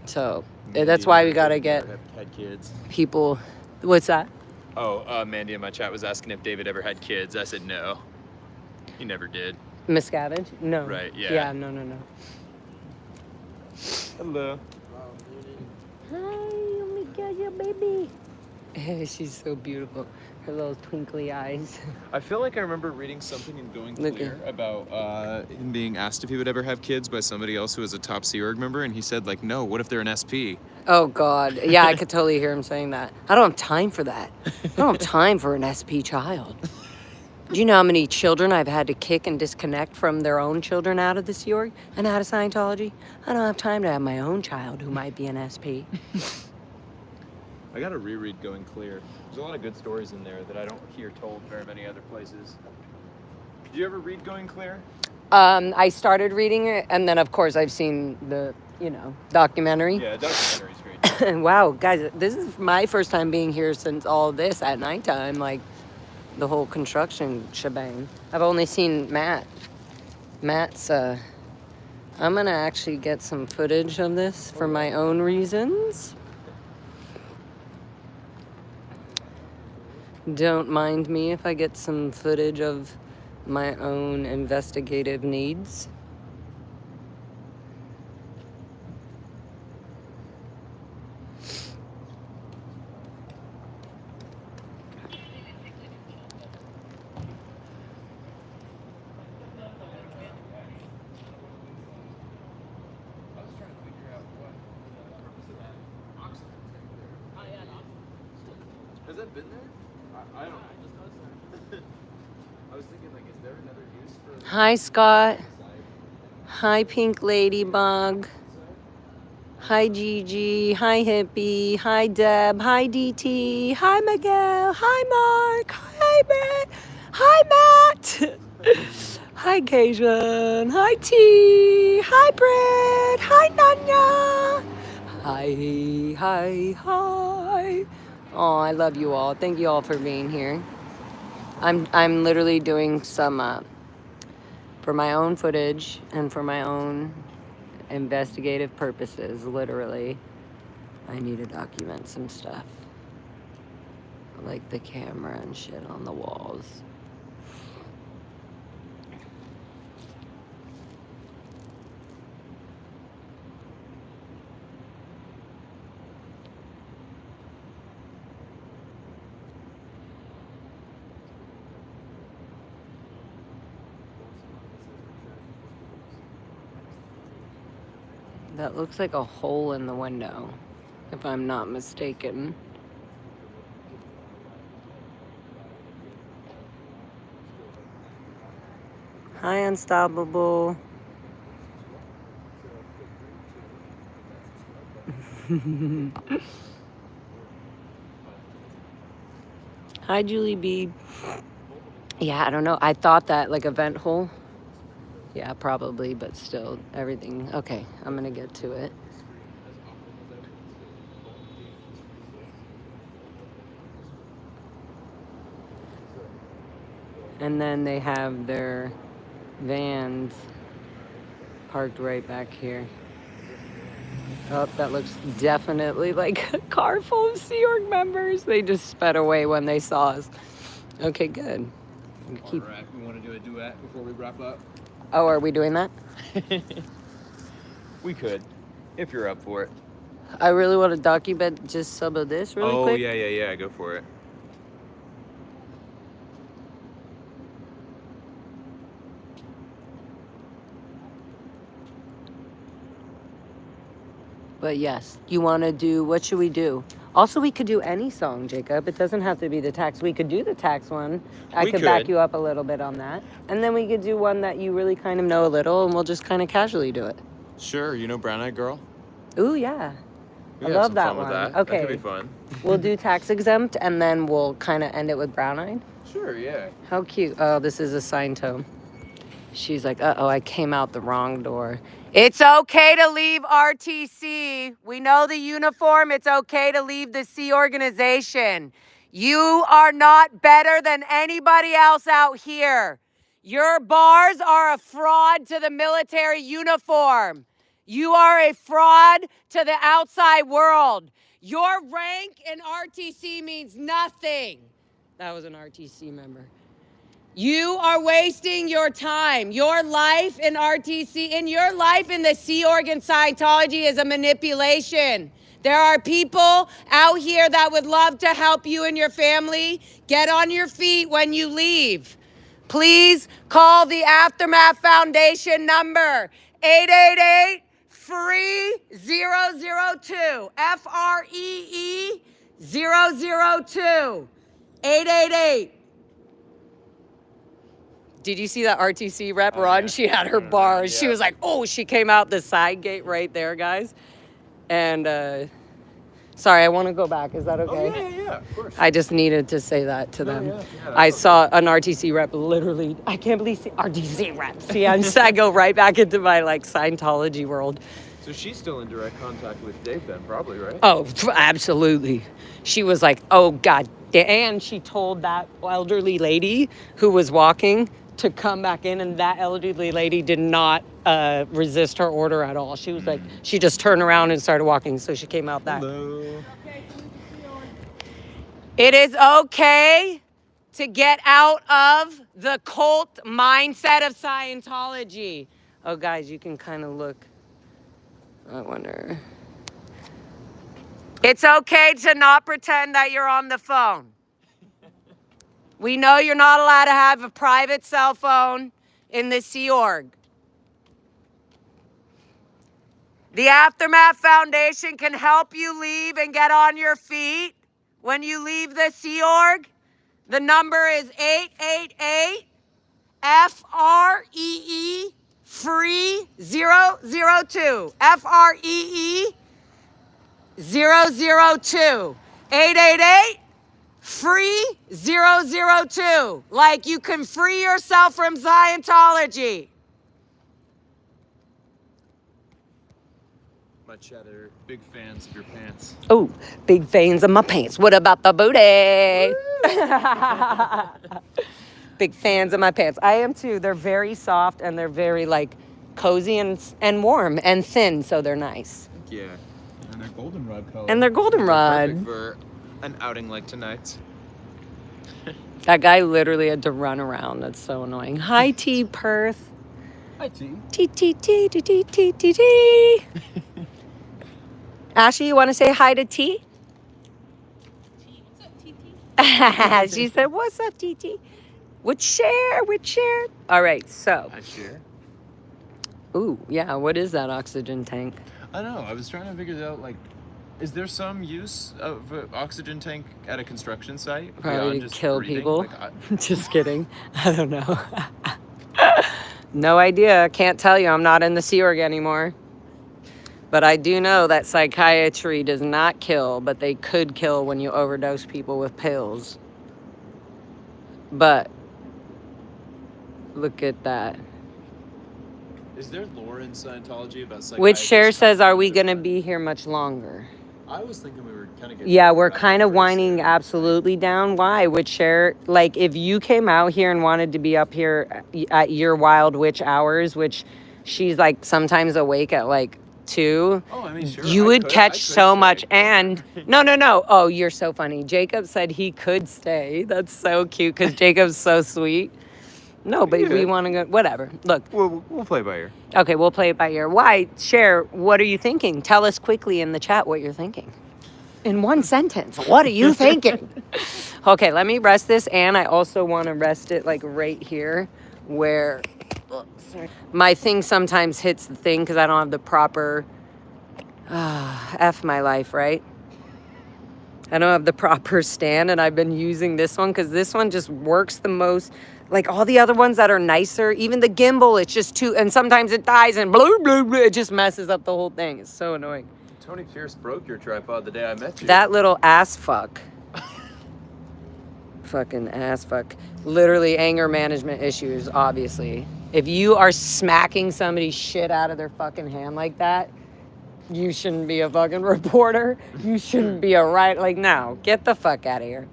So that's why we gotta get had kids. people. What's that? Oh, Mandy in my chat was asking if David ever had kids. I said no. He never did. Miscavige? No. Right, yeah. Yeah, no. Hello. Hi, oh my god, your baby. She's so beautiful. Her little twinkly eyes. I feel like I remember reading something in Going Look Clear about him being asked if he would ever have kids by somebody else who was a top Sea Org member, and he said, like, no, what if they're an SP? Oh god. Yeah, I could totally hear him saying that. I don't have time for that. I don't have time for an SP child. Do you know how many children I've had to kick and disconnect from their own children out of the Sea Org and out of Scientology? I don't have time to have my own child who might be an SP. I gotta reread Going Clear. There's a lot of good stories in there that I don't hear told very many other places. Did you ever read Going Clear? I started reading it, and then of course I've seen the, documentary. Yeah, documentary's great. Wow, guys, this is my first time being here since all this at nighttime, like the whole construction shebang. I've only seen Matt. Matt's, I'm gonna actually get some footage of this for my own reasons. Don't mind me if I get some footage of my own investigative needs. Has that been there? I don't know. I was thinking, like, is there another use for... Hi, Scott. Hi, Pink Ladybug. Hi, Gigi. Hi, Hippie. Hi, Deb. Hi, DT. Hi, Miguel. Hi, Mark. Hi, Brett. Hi, Matt. Hi, Cajun. Hi, T. Hi, Brett. Hi, Nanya. Hi. Oh, I love you all. Thank you all for being here. I'm literally doing some for my own footage and for my own investigative purposes. Literally, I need to document some stuff, like the camera and shit on the walls. That looks like a hole in the window, if I'm not mistaken. Hi, Unstoppable. Hi, Julie B. Yeah, I don't know. I thought that like event hole. Yeah, probably, but still everything. Okay, I'm gonna get to it. And then they have their vans parked right back here. Oh, that looks definitely like a car full of Sea Org members. They just sped away when they saw us. Okay, good. All right, we want to do a duet before we wrap up. Oh, are we doing that? We could, if you're up for it. I really want to document just some of this really quick. Oh, yeah, go for it. But yes, you want to do, what should we do? Also, we could do any song, Jacob. It doesn't have to be the tax. We could do the tax one. I could back you up a little bit on that. And then we could do one that you really kind of know a little, and we'll just kind of casually do it. Sure, you know Brown Eyed Girl? Ooh, yeah. We I have love some that fun one. with that. Okay. That could be fun. We'll do tax exempt, and then we'll kind of end it with Brown Eyed. Sure, yeah. How cute. Oh, this is a sign tone. She's like, uh-oh, I came out the wrong door. It's okay to leave RTC. We know the uniform. It's okay to leave the C organization. You are not better than anybody else out here. Your bars are a fraud to the military uniform. You are a fraud to the outside world. Your rank in RTC means nothing. That was an RTC member. You are wasting your time. Your life in RTC, in your life in the Sea Org and Scientology is a manipulation. There are people out here that would love to help you and your family. Get on your feet when you leave. Please call the Aftermath Foundation number 888-FREE-002. FREE 002. 888. Did you see that RTC rep run? Yeah. She had her bars. Yeah. She was like, oh, she came out the side gate right there, guys. And, sorry, I want to go back. Is that okay? Oh, yeah, of course. I just needed to say that to them. Yeah, I saw an RTC rep literally, I can't believe RTC rep. See, I go right back into my, like, Scientology world. So she's still in direct contact with Dave then, probably, right? Oh, absolutely. She was like, oh, God. And she told that elderly lady who was walking to come back in, and that elderly lady did not resist her order at all. She was like, she just turned around and started walking, so she came out that. Hello. It is okay to get out of the cult mindset of Scientology. Oh, guys, you can kind of look. I wonder. It's okay to not pretend that you're on the phone. We know you're not allowed to have a private cell phone in the Sea Org. The Aftermath Foundation can help you leave and get on your feet when you leave the Sea Org. The number is 888-FREE FREE 002. FREE 002. 888 FREE 002. Like you can free yourself from Scientology. My cheddar, big fans of your pants. Oh, big fans of my pants. What about the booty? Big fans of my pants. I am too. They're very soft and they're very like cozy and warm and thin, so they're nice. Yeah. And they're goldenrod color. And they're goldenrod. Perfect for an outing like tonight's. That guy literally had to run around. That's so annoying. Hi, T. Perth. Hi, T. T, T, T, T, T, T, T, T. Ashley, you want to say hi to T? What's up, TT? She said, what's up, TT? Would share. All right, so. I share. Ooh, yeah, what is that oxygen tank? I don't know. I was trying to figure it out, like, is there some use of an oxygen tank at a construction site? Probably beyond to just kill breathing? people. Like, Just kidding. I don't know. No idea. Can't tell you. I'm not in the Sea Org anymore. But I do know that psychiatry does not kill, but they could kill when you overdose people with pills. But look at that. Is there lore in Scientology about psychiatry? Which Cher says, are we going to be here much longer? I was thinking we were kind of getting... Yeah, we're kind of winding absolutely down. Why? Which Cher, like, if you came out here and wanted to be up here at your wild witch hours, which she's, like, sometimes awake at, like, 2, sure. you would catch so much. And no. Oh, you're so funny. Jacob said he could stay. That's so cute because Jacob's so sweet. No, but we want to go. Whatever. Look. We'll play by ear. Okay, we'll play it by ear. Why? Cher, what are you thinking? Tell us quickly in the chat what you're thinking. In one sentence, what are you thinking? Okay, let me rest this, and I also want to rest it like right here where my thing sometimes hits the thing because I don't have the proper F my life, right? I don't have the proper stand, and I've been using this one because this one just works the most. Like all the other ones that are nicer, even the gimbal, it's just too, and sometimes it dies and blah, blah, blah, it just messes up the whole thing. It's so annoying. Tony Pierce broke your tripod the day I met you. That little ass fuck. Fucking ass fuck. Literally anger management issues, obviously. If you are smacking somebody's shit out of their fucking hand like that, you shouldn't be a fucking reporter. You shouldn't be a like, no, get the fuck out of here.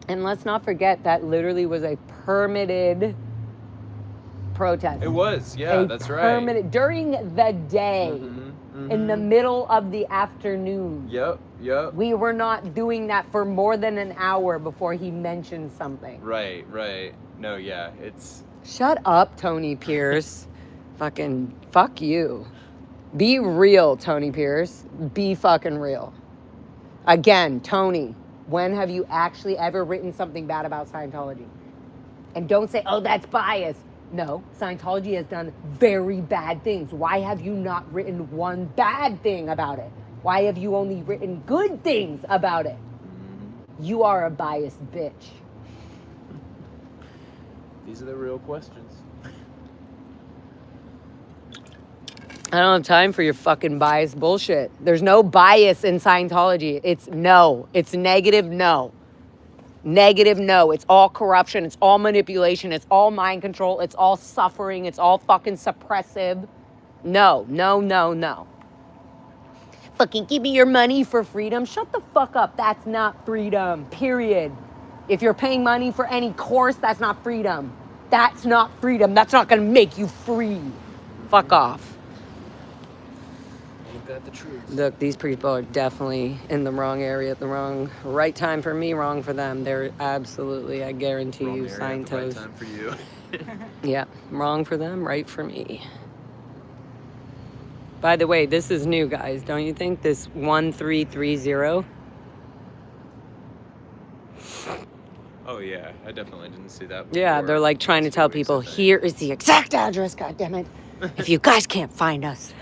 And let's not forget that literally was a permitted protest. It was, yeah, that's right. Permitted during the day, in the middle of the afternoon. Yep. We were not doing that for more than an hour before he mentioned something. Right. No, yeah, it's... Shut up, Tony Pierce. Fucking fuck you. Be real, Tony Pierce. Be fucking real. Again, Tony, when have you actually ever written something bad about Scientology? And don't say, oh, that's biased. No, Scientology has done very bad things. Why have you not written one bad thing about it? Why have you only written good things about it? You are a biased bitch. These are the real questions. I don't have time for your fucking biased bullshit. There's no bias in Scientology. It's no. It's negative no. Negative no. It's all corruption. It's all manipulation. It's all mind control. It's all suffering. It's all fucking suppressive. No. Fucking give me your money for freedom. Shut the fuck up. That's not freedom. Period. If you're paying money for any course, that's not freedom. That's not freedom. That's not gonna make you free. Fuck off. Got the truth. Look, these people are definitely in the wrong area at the right time for me, wrong for them. They're absolutely, I guarantee Wrong you, area sign at the right toes. time for you. Yeah, wrong for them, right for me. By the way, this is new, guys. Don't you think? This 1330. Oh yeah, I definitely didn't see that Yeah, before. they're like trying to tell people, here is the exact address, goddammit. If you guys can't find us.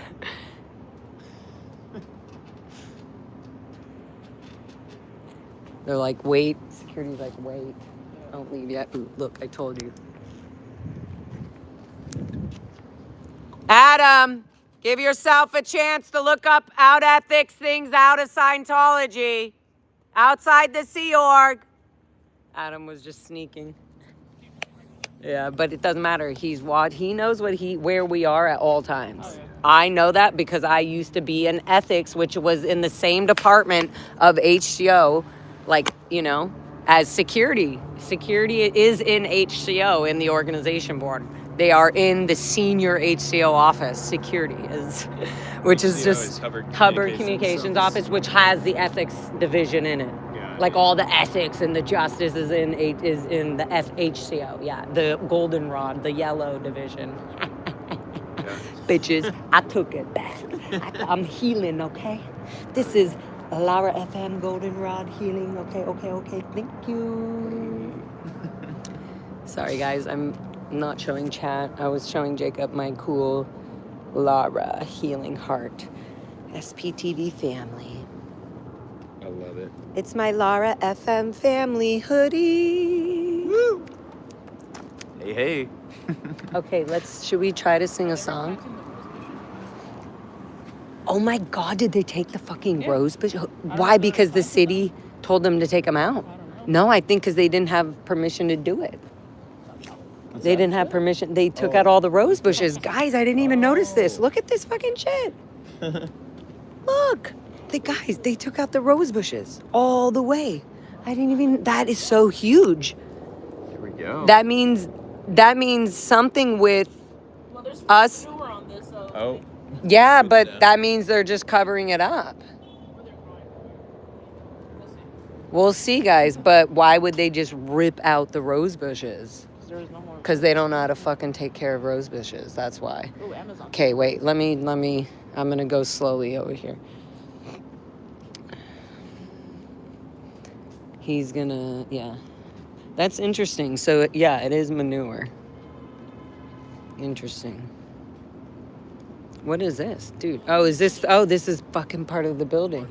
They're like, wait. Security's like, wait. Don't leave yet. Ooh, look, I told you. Adam, give yourself a chance to look up out ethics things out of Scientology. Outside the Sea Org. Adam was just sneaking. Yeah, but it doesn't matter. He knows where we are at all times. Oh, yeah. I know that because I used to be in ethics, which was in the same department of HCO. Like, you know, as security. Security is in HCO, in the organization board. They are in the senior HCO office. Security is, which is just Hubbard Communications Office, which has the ethics division in it. Yeah, like all the ethics and the justice is in the HCO. Yeah, the goldenrod, the yellow division. Bitches, I took it back. I'm healing, okay? This is Lara FM Goldenrod Healing. Okay. Thank you. Sorry, guys. I'm not showing chat. I was showing Jacob my cool Lara Healing Heart SPTV family. I love it. It's my Lara FM family hoodie. Woo! Hey, hey. Okay, should we try to sing a song? Oh my God, did they take the fucking rose bush? Why? Because the city told them to take them out? No, I think because they didn't have permission to do it. They didn't have permission. They took out all the rose bushes. Guys, I didn't even notice this. Look at this fucking shit. Look. They took out the rose bushes all the way. That is so huge. There we go. That means something with Well, there's us. manure on this, so Oh. Yeah, but that means they're just covering it up. We'll see, guys. But why would they just rip out the rose bushes? there's no more. Because they don't know how to fucking take care of rose bushes. That's why. Ooh, Amazon. Okay, wait. Let me. I'm gonna go slowly over here. He's gonna. Yeah. That's interesting. So yeah, it is manure. Interesting. What is this, dude? Oh, this is fucking part of the building.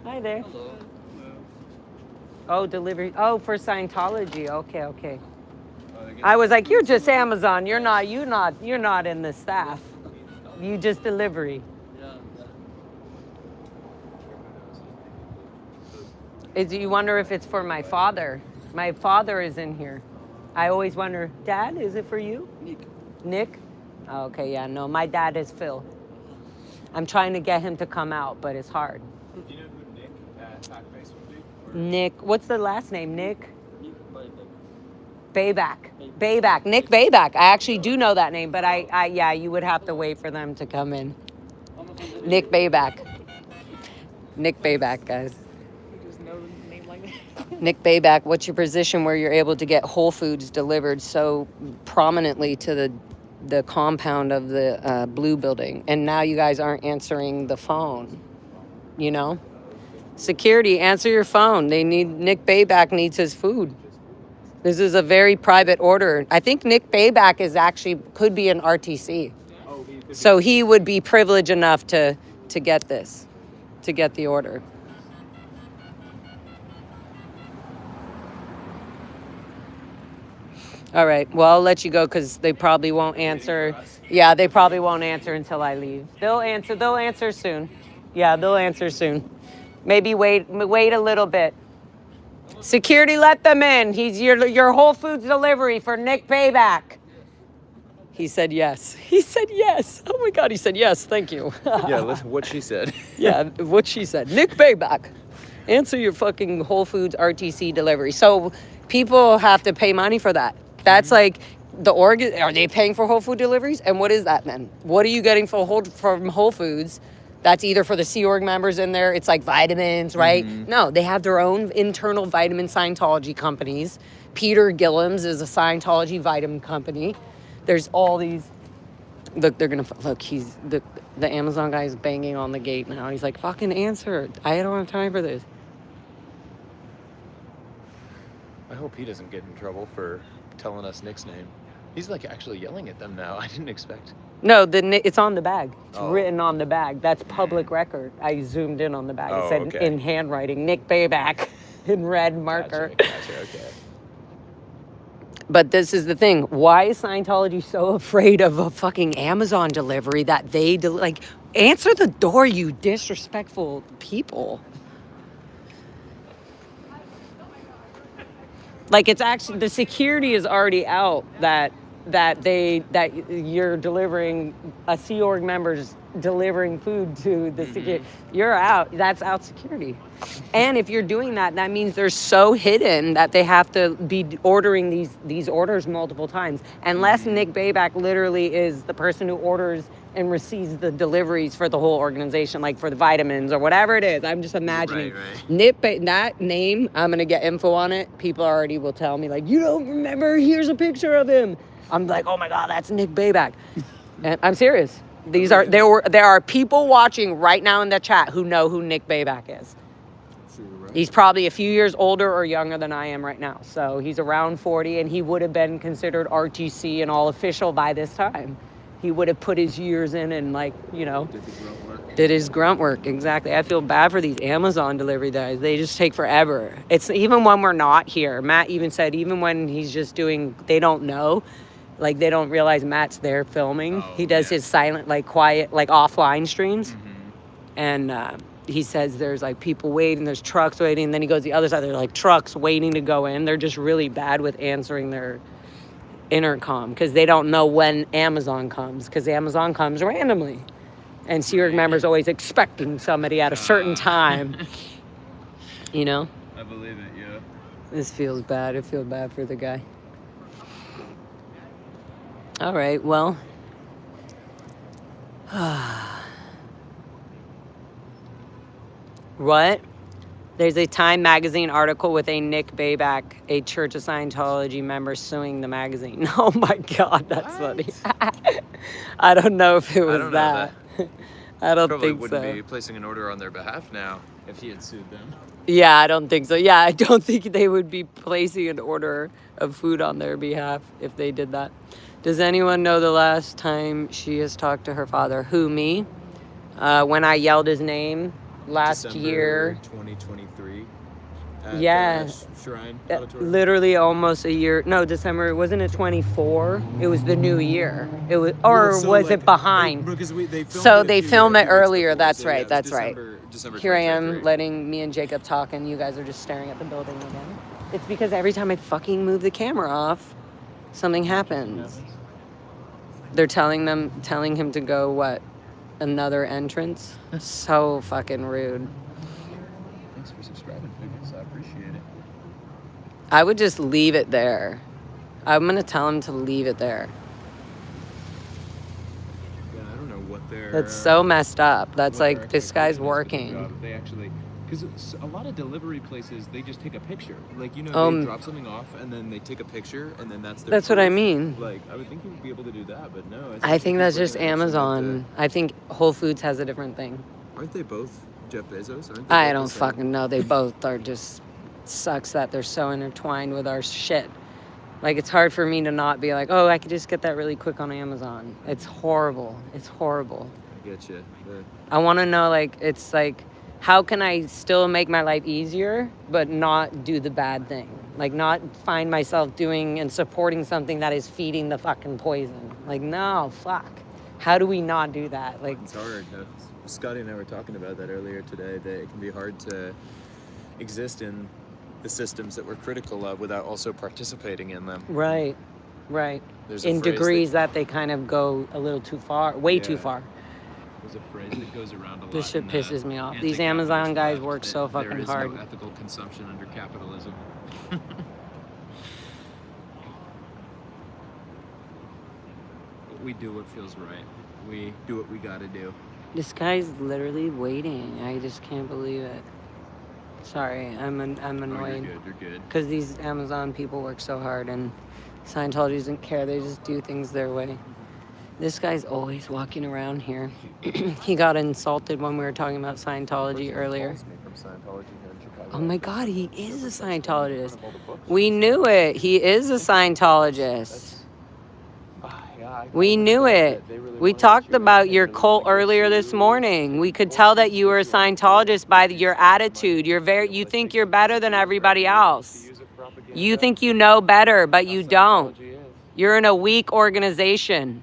Hi there. Hello. Oh, delivery. Oh, for Scientology. Okay. I was like, you're just Amazon. You're not in the staff. You just delivery. You wonder if it's for my father. My father is in here. I always wonder, Dad, is it for you? Nick? Oh, okay, yeah, no, my dad is Phil. I'm trying to get him to come out, but it's hard. Do you know who Nick at Pack Base would be? Nick, what's the last name? Nick? Bayback. Nick Bayback. I actually do know that name, but yeah, you would have to wait for them to come in. Nick Bayback. Nick Bayback, guys. Just know the name like that. Nick Bayback, what's your position where you're able to get Whole Foods delivered so prominently to the compound of the Blue Building, and now you guys aren't answering the phone? You know, security, answer your phone. Nick Bayback needs his food. This is a very private order. I think Nick Bayback could be an RTC, so he would be privileged enough to get the order. All right. Well, I'll let you go because they probably won't answer. Yeah, they probably won't answer until I leave. They'll answer soon. Yeah, they'll answer soon. Maybe wait a little bit. Security, let them in. He's your Whole Foods delivery for Nick Bayback. He said yes. Oh my God, he said yes. Thank you. Yeah, listen what she said. Yeah, what she said. Nick Bayback. Answer your fucking Whole Foods RTC delivery. So people have to pay money for that. That's like are they paying for Whole Food deliveries? And what is that then? What are you getting from Whole Foods? That's either for the Sea Org members in there. It's like vitamins, right? Mm-hmm. No, they have their own internal vitamin Scientology companies. Peter Gillum's is a Scientology vitamin company. There's all these. Look, he's the Amazon guy is banging on the gate now. He's like, fucking answer. I don't have time for this. I hope he doesn't get in trouble for telling us Nick's name. He's like actually yelling at them now. I didn't expect. No, it's on the bag. It's written on the bag. That's public record. I zoomed in on the bag. It said in handwriting, Nick Bayback in red marker. Gotcha, okay. But this is the thing. Why is Scientology so afraid of a fucking Amazon delivery that they answer the door, you disrespectful people? Like, it's actually, the security is already out that you're delivering a Sea Org member's delivering food to the security. You're out. That's out security. And if you're doing that, that means they're so hidden that they have to be ordering these orders multiple times. Unless Nick Bayback literally is the person who orders and receives the deliveries for the whole organization, like for the vitamins or whatever it is. I'm just imagining. Right. That name, I'm going to get info on it. People already will tell me, like, you don't remember? Here's a picture of him. I'm like, oh my God, that's Nick Bayback. And I'm serious. There are people watching right now in the chat who know who Nick Bayback is. Sure, right. He's probably a few years older or younger than I am right now. So he's around 40, and he would have been considered RTC and all official by this time. He would have put his years in and, like, you know. Did the grunt work. Did his grunt work, exactly. I feel bad for these Amazon delivery guys. They just take forever. It's even when we're not here. Matt even said even when he's just doing, they don't know. Like, they don't realize Matt's there filming. He does his silent, like, quiet, like, offline streams. And he says there's, like, people waiting. There's trucks waiting. And then he goes the other side. There's, like, trucks waiting to go in. They're just really bad with answering their intercom because they don't know when Amazon comes because Amazon comes randomly. And Sea Org members always expecting somebody at a certain time. You know? I believe it, yeah. This feels bad. I feel bad for the guy. All right, well. What? There's a Time magazine article with a Nick Bayback, a Church of Scientology member, suing the magazine. Oh my God, that's funny. I don't know if it was that. I don't Probably think wouldn't so. be placing an order on their behalf now if he had sued them. Yeah, I don't think so. Yeah, I don't think they would be placing an order of food on their behalf if they did that. Does anyone know the last time she has talked to her father? Who, me? When I yelled his name last December year. 2023. At Yeah. Shrine Auditorium. Literally almost a year. No, December. Wasn't it 24? It was the new year. It was, or Well, so, was like, it behind? Because they filmed So it they a few film it weeks earlier. before, That's so, yeah, right. it was That's right. December Here I am 2023. letting me and Jacob talk, and you guys are just staring at the building again. It's because every time I fucking move the camera off, something happens. They're telling him to go what? Another entrance? So fucking rude. Thanks for subscribing, Figgles. I appreciate it. I would just leave it there. I'm gonna tell him to leave it there. Yeah, I don't know what they're... That's so messed up. That's what their like, this guy's expectation is for the working. job. If they actually... Because a lot of delivery places, they just take a picture. Like, you know, Um, they drop something off and then they take a picture and then that's their That's what I proof. mean. Like, I would think you would be able to do that, but no. It I seems think like that's people are just gonna actually Amazon. I think Whole Foods has a different thing. Aren't they both Jeff Bezos? Aren't they I both don't the same? fucking know. They both are just... Sucks that they're so intertwined with our shit. Like, it's hard for me to not be like, oh, I could just get that really quick on Amazon. It's horrible. It's horrible. I get you. I want to know, like, it's like, how can I still make my life easier, but not do the bad thing? Like, not find myself doing and supporting something that is feeding the fucking poison. Like, no, fuck. How do we not do that? Like, It's hard. Scotty and I were talking about that earlier today, that it can be hard to exist in the systems that we're critical of without also participating in them. right. There's a In phrase degrees that they kind of go a little too far, way too Yeah. far. There's a phrase that goes around a lot. This shit in, pisses me off. These anti-capitalist Amazon guys left, work that so fucking there is hard. no ethical consumption under capitalism. But we do what feels right. We do what we gotta do. This guy's literally waiting. I just can't believe it. Sorry, I'm annoyed. You're good. Because these Amazon people work so hard and Scientology doesn't care. They just do things their way. This guy's always walking around here. He got insulted when we were talking about Scientology earlier. Oh my God, he is a Scientologist. We knew it. He is a Scientologist. We knew it. We talked about your cult earlier this morning. We could tell that you were a Scientologist by your attitude. You think you're better than everybody else. You think you know better, but you don't. You're in a weak organization.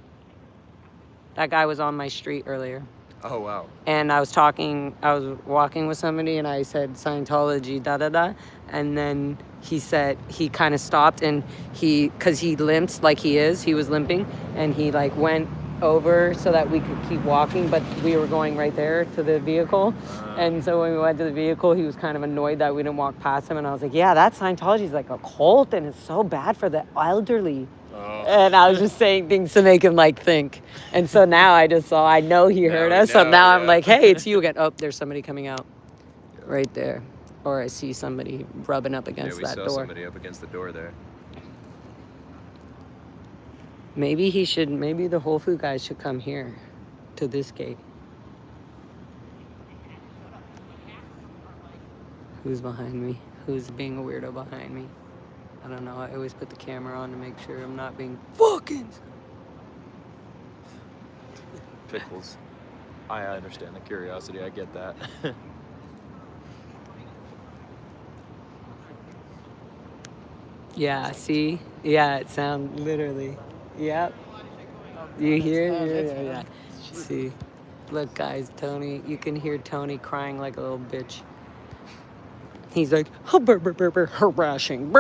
That guy was on my street earlier. Oh, wow. And I was walking with somebody and I said Scientology, da-da-da. And then he said, he kind of stopped and because he limped like he was limping. And he like went over so that we could keep walking, but we were going right there to the vehicle. And so when we went to the vehicle, he was kind of annoyed that we didn't walk past him. And I was like, yeah, that Scientology is like a cult and it's so bad for the elderly. And I was just saying things to make him like think. And so now I know he heard us. So now I'm like, hey, it's you again. Oh, there's somebody coming out right there. Or I see somebody rubbing up against that door. We saw somebody up against the door there. Maybe the Whole Food guys should come here to this gate. Who's behind me? Who's being a weirdo behind me? I don't know. I always put the camera on to make sure I'm not being fucking... Pickles. I understand the curiosity. I get that. Yeah, see? Yeah, it sounds literally. Yep. You hear it? Yeah. See? Look, guys, Tony, you can hear Tony crying like a little bitch. He's like, harassing.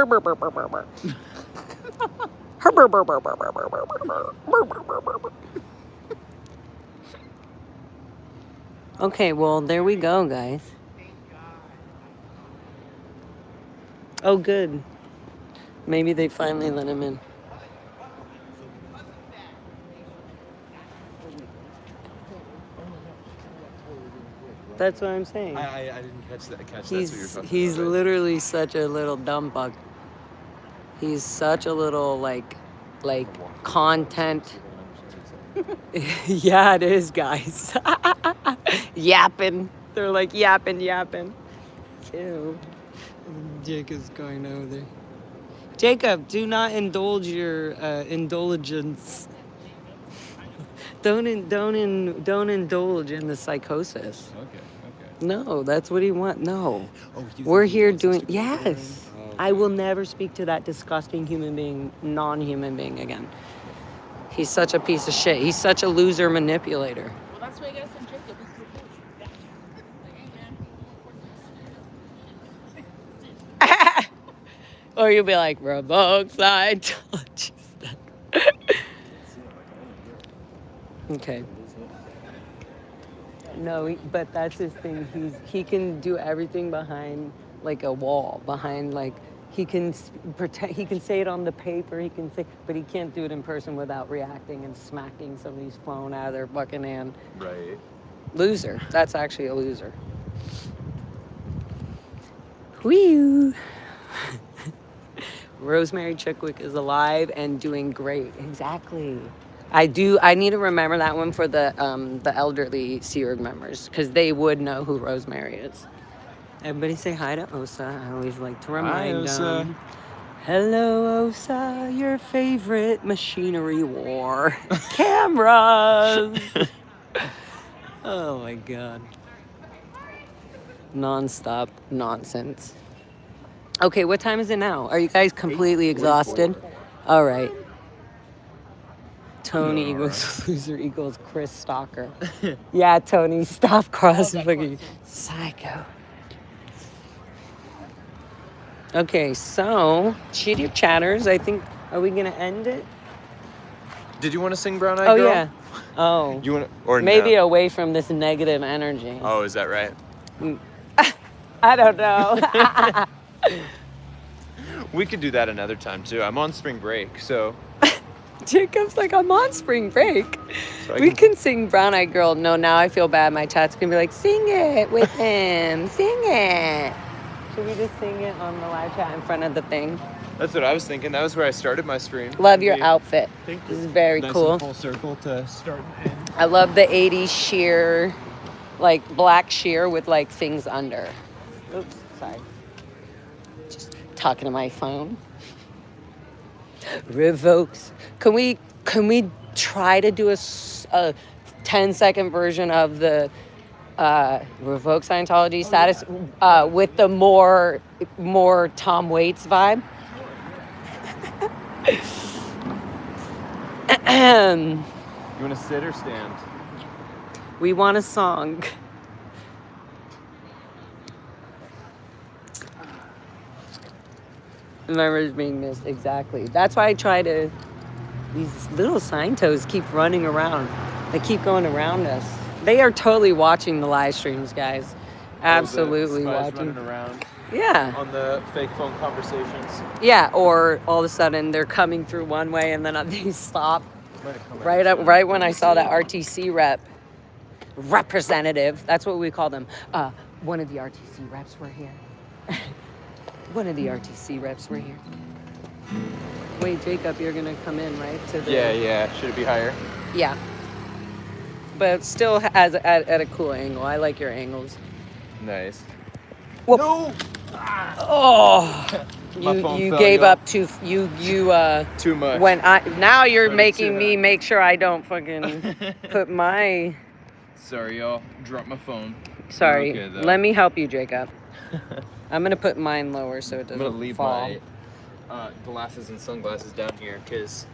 Okay, well, there we go, guys. Oh, good. Maybe they finally let him in. That's what I'm saying. I didn't catch that. That's what you're talking He's about, right? literally such a little dumb bug. He's such a little like content. Yeah, it is, guys. Yapping. They're like yapping. Ew. Jacob's going over there. Jacob, do not indulge your indulgence. Don't indulge in the psychosis. Okay. No, that's what he wants. No. Oh, We're here doing, yes. I will never speak to that disgusting human being, non-human being again. He's such a piece of shit. He's such a loser manipulator. Well, that's why you gotta send Jacob. He's cool. Like, hey, man. Or you'll be like, revoke Scientology. Okay. No, but that's his thing. He can do everything behind like a wall, behind like he can pretend. He can say it on the paper. He can say, but he can't do it in person without reacting and smacking somebody's phone out of their fucking hand. Right. Loser. That's actually a loser. Whee! Rosemary Chickwick is alive and doing great. Exactly. I need to remember that one for the elderly Sea Org members because they would know who Rosemary is. Everybody say hi to Osa. I always like to remind them. Hello, Osa, your favorite machinery war. Cameras! Oh my God. Non-stop nonsense. Okay, what time is it now? Are you guys completely exhausted? All right. Tony equals loser equals Chris Stalker. Yeah, Tony, stop crossing fucking psycho. Okay, so cheater chatters. I think are we gonna end it? Did you want to sing Brown Eyed Oh Girl? yeah. Oh. You want to, or maybe no? away from this negative energy. Oh, is that right? I don't know. We could do that another time too. I'm on spring break, so. Jacob's like, I'm on spring break. So We can sing Brown Eyed Girl. No, now I feel bad. My chat's gonna be like, sing it with him. Sing it. Should we just sing it on the live chat in front of the thing? That's what I was thinking. That was where I started my stream. Love your outfit. Thank This is very cool. Full circle to start and end. I love the 80s sheer, like black sheer with like things under. Oops, sorry. Just talking to my phone. Revokes. Can we try to do a 10-second version of the revoke Scientology status with the more Tom Waits vibe? You want to sit or stand? We want a song. Members being missed, exactly. That's why I try to. These little sign toes keep running around. They keep going around us. They are totally watching the live streams, guys. Absolutely watching. Running around Yeah. on the fake phone conversations. Yeah. Or all of a sudden they're coming through one way and then they stop. Right when I saw that RTC representative. That's what we call them. One of the RTC reps were here. One of the RTC reps were here. Wait, Jacob, you're gonna come in, right? To the... Yeah. Should it be higher? Yeah. But still at a cool angle. I like your angles. Nice. Whoop. No! Oh! My phone You fell, gave y'all. up too Too much. now you're But it's making too me much. make sure I don't fucking put my Sorry, y'all. Dropped my phone. Sorry. Okay, though. Let me help you, Jacob. I'm gonna put mine lower so it I'm doesn't gonna leave fall. my glasses and sunglasses down here, because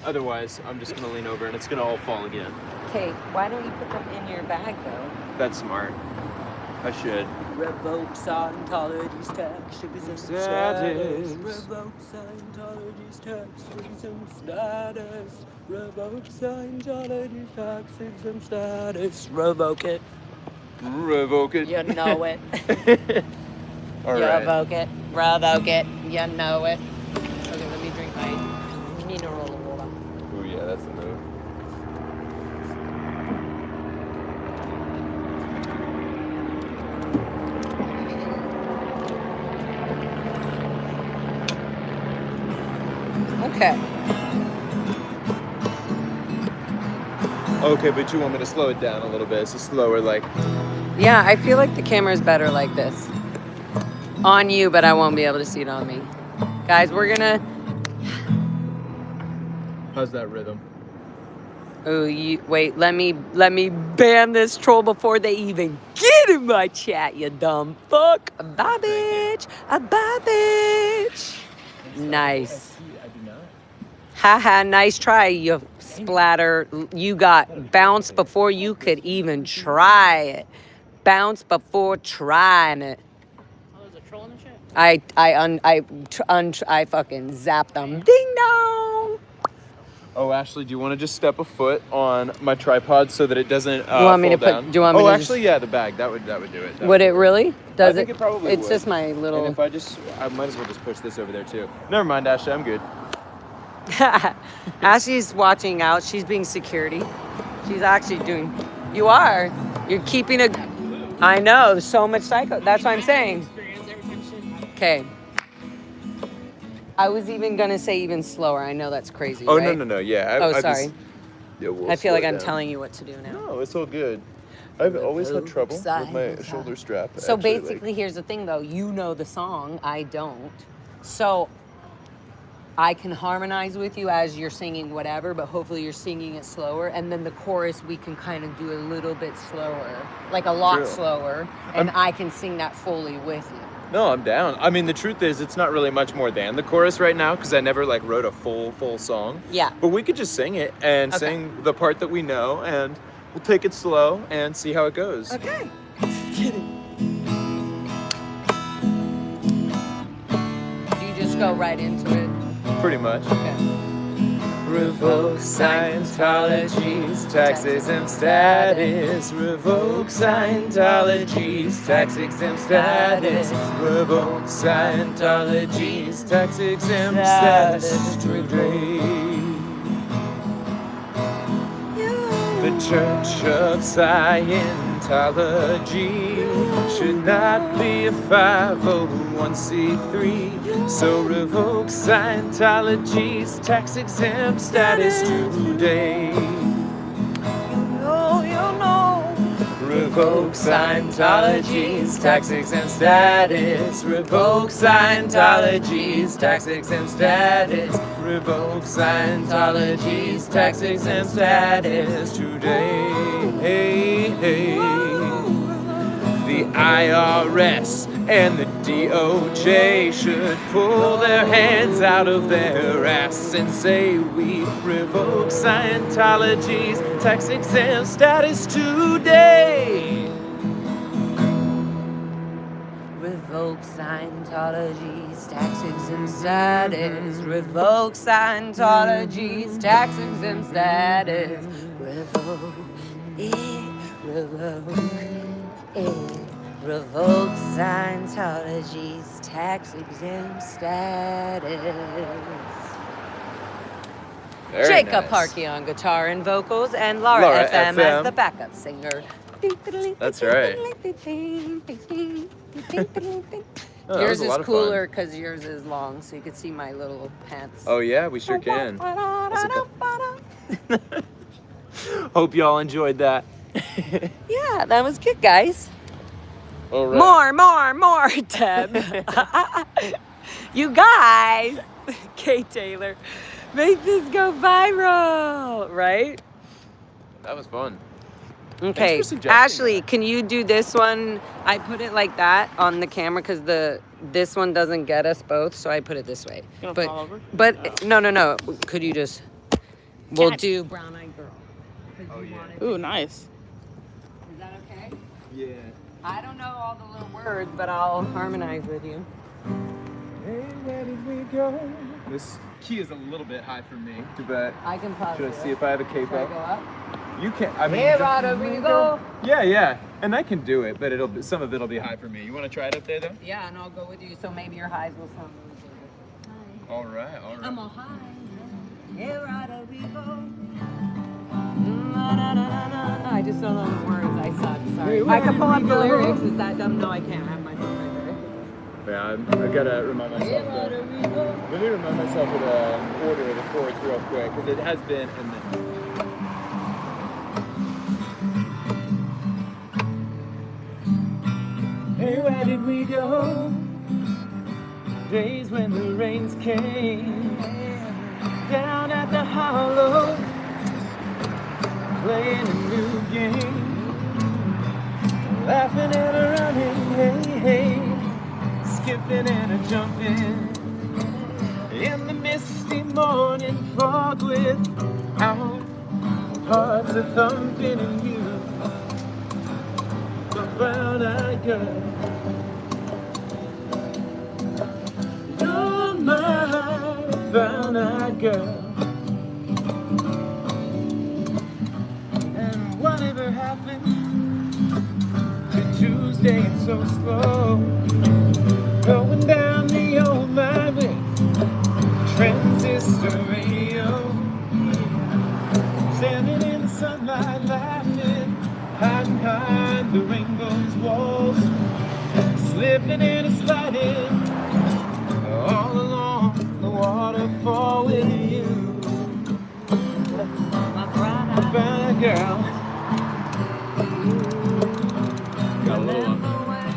otherwise I'm just gonna lean over and it's gonna all fall again. Okay, why don't you put them in your bag though? That's smart. I should. Revoke Scientology's taxism Status. Revoke Scientology's taxism status. Revoke Scientology's taxism status. Revoke it. Revoke it. You know it. All right. Revoke it. Revoke it. You know it. Okay, let me drink my mineral water. Oh yeah, that's the move. Okay. Okay, but you want me to slow it down a little bit, so slower, like. Yeah, I feel like the camera's better like this. On you, but I won't be able to see it on me. Guys, we're gonna... How's that rhythm? Oh, wait, let me ban this troll before they even get in my chat, you dumb fuck. Bye, bitch. Bye, bitch. Nice. I do not. Haha, nice try, you splatter. You got bounced before you could even try it. Bounce before trying it. Oh, there's a troll in the chat? I fucking zapped them. Ding dong. Oh, Ashley, do you want to just step a foot on my tripod so that it doesn't You want me fall to down? put? Do you want me Oh, to? actually, yeah, the bag. That would do it. That Would it really? Does I think it probably It's would. just my little. And if I might as well just push this over there too. Never mind, Ashley, I'm good. Ashley's watching out. She's being security. She's actually doing. You are. You're keeping a. I know. So much psycho. That's what I'm saying. Experience every time shit happens. Okay. I was even gonna say even slower. I know that's crazy. Oh, right? no. Yeah. Oh, I sorry. Just, yeah, we'll I feel slow like it I'm down. telling you what to do now. No, it's all good. I've always had trouble with my shoulder strap. So actually, basically, here's the thing, though. You know the song. I don't. So I can harmonize with you as you're singing whatever, but hopefully you're singing it slower. And then the chorus, we can kind of do a little bit slower, like a lot True. slower. And I can sing that fully with you. No, I'm down. I mean, the truth is, it's not really much more than the chorus right now because I never like wrote a full song. Yeah. But we could just sing it and Okay. sing the part that we know, and we'll take it slow and see how it goes. Okay. You just go right into it. Pretty much. Okay. Revoke Scientology's tax exempt status. Revoke Scientology's tax exempt status. Revoke Scientology's tax exempt status today. The Church of Scientology should not be a 501c3. So revoke Scientology's tax exempt status today. Revoke Scientology's tax exempt status. Revoke Scientology's tax exempt status. Revoke Scientology's tax exempt status today. The IRS and the DOJ should pull their hands out of their ass and say we revoke Scientology's tax exempt status today. Revoke Scientology's tax exempt status. Revoke Scientology's tax exempt status. Revoke it. Revoke it. Revoke Scientology's tax exempt status. Very Jacob nice. Harkey on guitar and vocals, and Lara FM as the backup singer. That's right. Oh, that Yours was a is lot of cooler because yours is long, so you can see my little pants. Oh yeah, we sure can. Hope y'all enjoyed that. Yeah, that was good, guys. All right. More, Deb. You guys, Kate Taylor, make this go viral, right? That was fun. Okay, for suggesting Ashley, that. can you do this one? I put it like that on the camera because this one doesn't get us both, so I put it this way. Gonna But fall over? no. Could you just? We'll Catch. do Brown Eyed Girl. Oh, yeah. Ooh, nice. Is that okay? Yeah. I don't know all the little words, but I'll harmonize with you. Hey, where did we go? This key is a little bit high for me, but I can pause. should I see if I have a Should I capo? go up? You can. I mean, Hey, Rada, we go. Yeah, and I can do it, but some of it'll be high for me. You want to try it up there though? Yeah, and I'll go with you, so maybe your highs will sound a little bigger. All right. I'm all high. Hey, Rada, we go. Na, na, na, na, na. I just don't know the words. I suck. Sorry. I can pull up the lyrics. Is that dumb? No, I can't. I have my phone right there. Yeah, I gotta remind myself. Let me remind myself of the order of the chords real quick, because it has been a minute. Hey, where did we go? Days when the rains came down at the hollow, playing a new game, laughing and running, hey, skipping and a jumping in the misty morning fog with our hearts a thumping and you, the brown-eyed girl. You're my brown-eyed girl. And whatever happened to Tuesday and so slow, going down the old byway, transistor radio, standing in the sunlight, laughing, hiding behind the rainbow's walls, slipping and sliding all along the waterfall with you, my brown-eyed girl. Got a little one.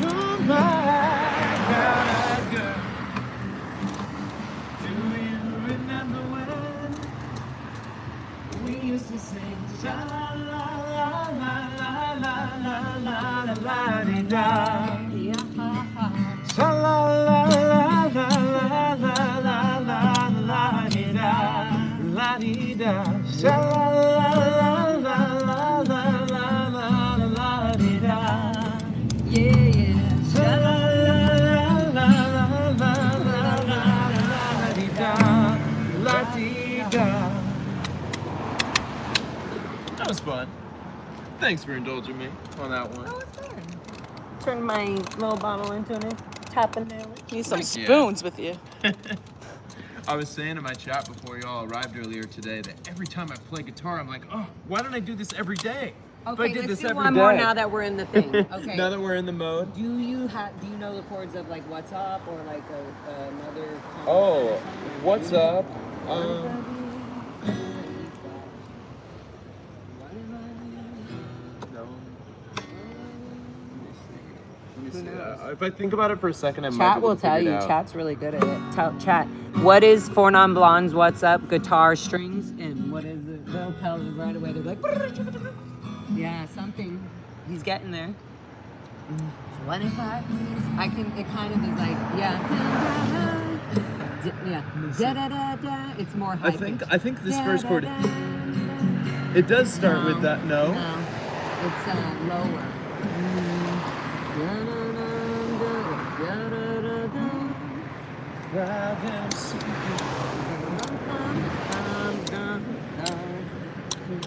You're my brown-eyed girl. Do you remember when we used to sing sha la la la la la la la la la di da, sha la la la la la la la la di da, la di da, sha la la la la la la la la di da, yeah, sha la la la la la la la di da, la di da. That was fun. Thanks for indulging me on that one. Oh, it's fun. Turn my little bottle into a tapanelli. Need some Heck yeah. spoons with you. I was saying in my chat before y'all arrived earlier today that every time I play guitar, I'm like, oh, why don't I do this every day? If I Okay, did let's this do every one more day. now that we're in the thing. Okay. Now that we're in the mode. Do you know the chords of like What's Up or like another? Oh, what's up? No. Let me see that. If I think about it for a second, I might Chat be able will to tell figure you. it out. Chat's really good at it. Chat. What is Four Non Blondes? What's Up? Guitar strings and what is it? They'll tell you right away. They're like, yeah, something. He's getting there. 25 years. I can. It kind of is like, yeah. Yeah. Da da da da. It's more high. I think this first chord. It does start with that. No. No, it's lower.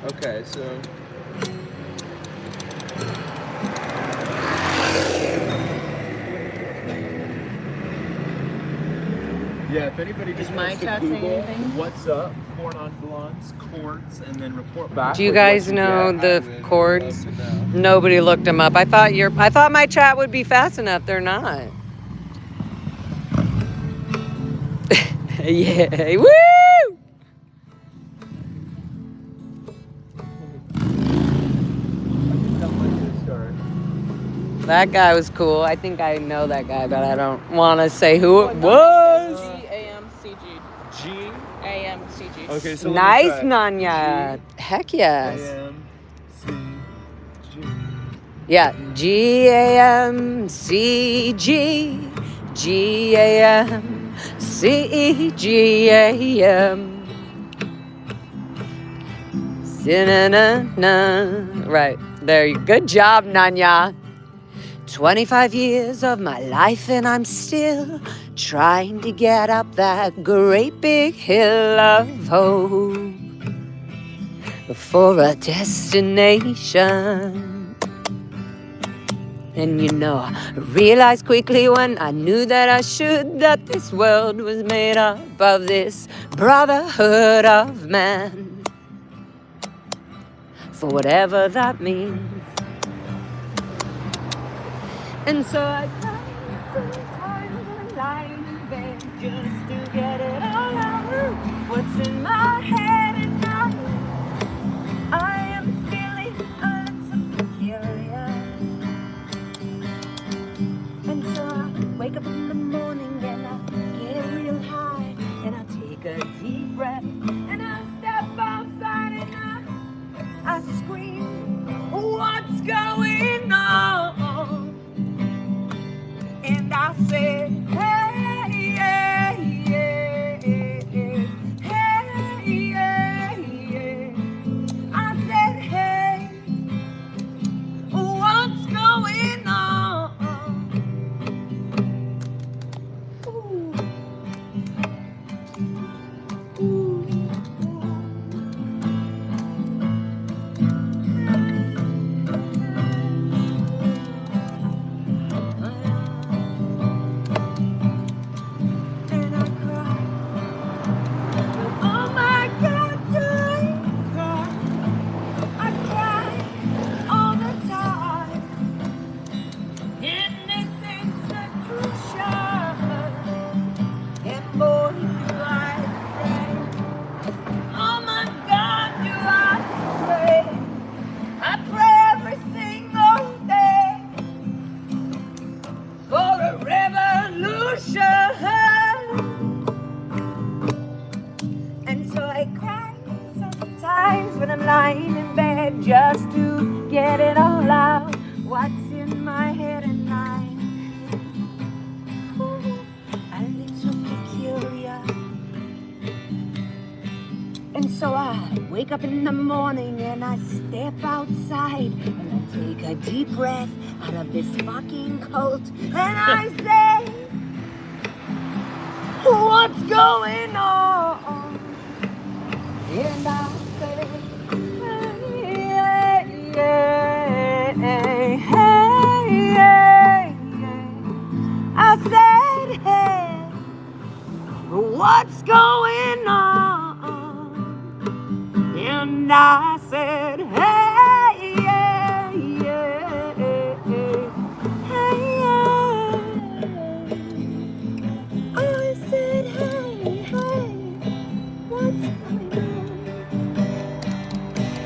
Okay, so. Yeah, if anybody just my wants to chat say Google anything? what's up, Four Non Blondes chords, and then report back. Do you with what guys you know get, the I would chords? love to know. Nobody looked them up. I thought my chat would be fast enough. They're not. Yeah. Woo! That guy was cool. I think I know that guy, but I don't want to say who it was. G-A-M-C-G. G. A-M-C-G. Okay, so Nice, let me try. Nanya. Heck yes. A-M-C-G. Yeah, G-A-M-C-G, G-A-M-C-G-A-M. Na-na-na. Right, there you Good job, Nanya. 25 years of my life and I'm still trying to get up that great big hill of hope for a destination. And you know, I realized quickly when I knew that I should, that this world was made up of this brotherhood of man, for whatever that means. And so I cry sometimes when I'm lying in bed just to get it all out. What's in my head and now I am feeling a little peculiar. And so I wake up in the morning and I get real high and I take a deep breath and I step outside and I scream, what's going on? And I said, hey, yeah, yeah, hey, yeah, yeah. I said, hey, what's going on? Ooh. Lying in bed just to get it all out. What's in my head and I'm a little peculiar. And so I wake up in the morning and I step outside and I take a deep breath out of this fucking coat and I say, what's going on? And I say, I said, hey, what's going on? And I said, hey, yeah, yeah, hey, yeah. I said, hey, hey, what's going on?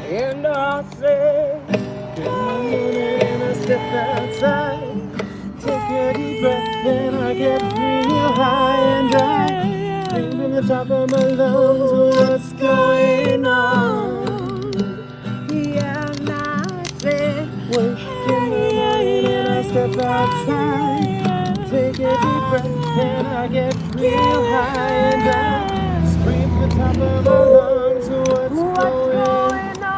And I said, good morning, and I step outside, take a deep breath, and I get real high and dry. Scream from the top of my lungs, what's going on? Yeah, and I said, wake in the morning, and I step outside, take a deep breath, and I get real high and dry. Scream from the top of my lungs, what's going on?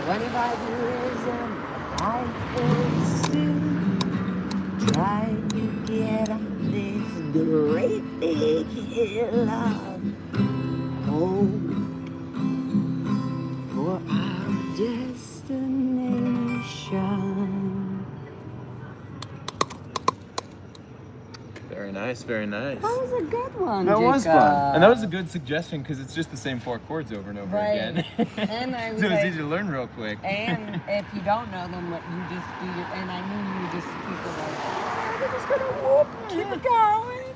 25 years and I is still trying to get up this great big hill of hope for our destination. Very nice, very nice. That was a good one, That was Jacob. fun. And that was a good suggestion because it's just the same 4 chords over and over Right. again. And I was So it's like, easy to learn real quick. and if you don't know them, what you just do your, and I knew you just keep it like, oh, we're just gonna whoop, keep it going.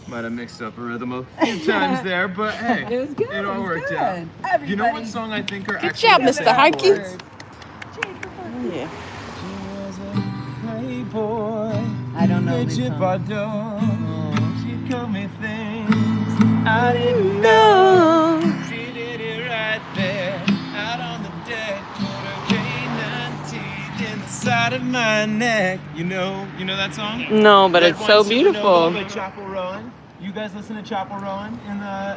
Might have mixed up a rhythm a few times there, but hey, It was good. it all worked good. out. Everybody. You know what song I think are Good actually job, the Mr. same Harkey. chords? Yeah. She was a playboy. I don't know this Richard song. Bardot. She told me things I didn't know. She did it right there my neck. You know that song? No, but Red it's Wine so Supernova beautiful. by Chapel Rowan. You guys listen to Chapel Rowan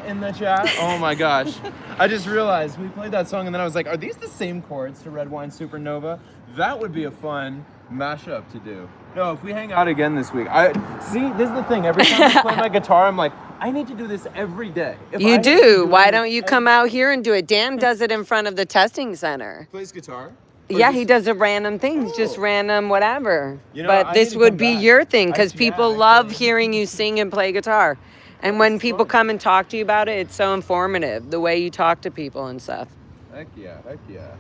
in the chat? Oh my gosh. I just realized we played that song and then I was like, are these the same chords to Red Wine Supernova? That would be a fun mashup to do. No, if we hang out again this week. This is the thing. Every time I play my guitar, I'm like, I need to do this every day. You do. Why don't you come out here and do it? Dan does it in front of the testing center. Plays guitar? Yeah, he does it random things, just random whatever. You know, but I this need to would come be back. your thing because I people love hearing you sing and play guitar. And when people come and talk to you about it, it's so informative, the way you talk to people and stuff. Heck yeah.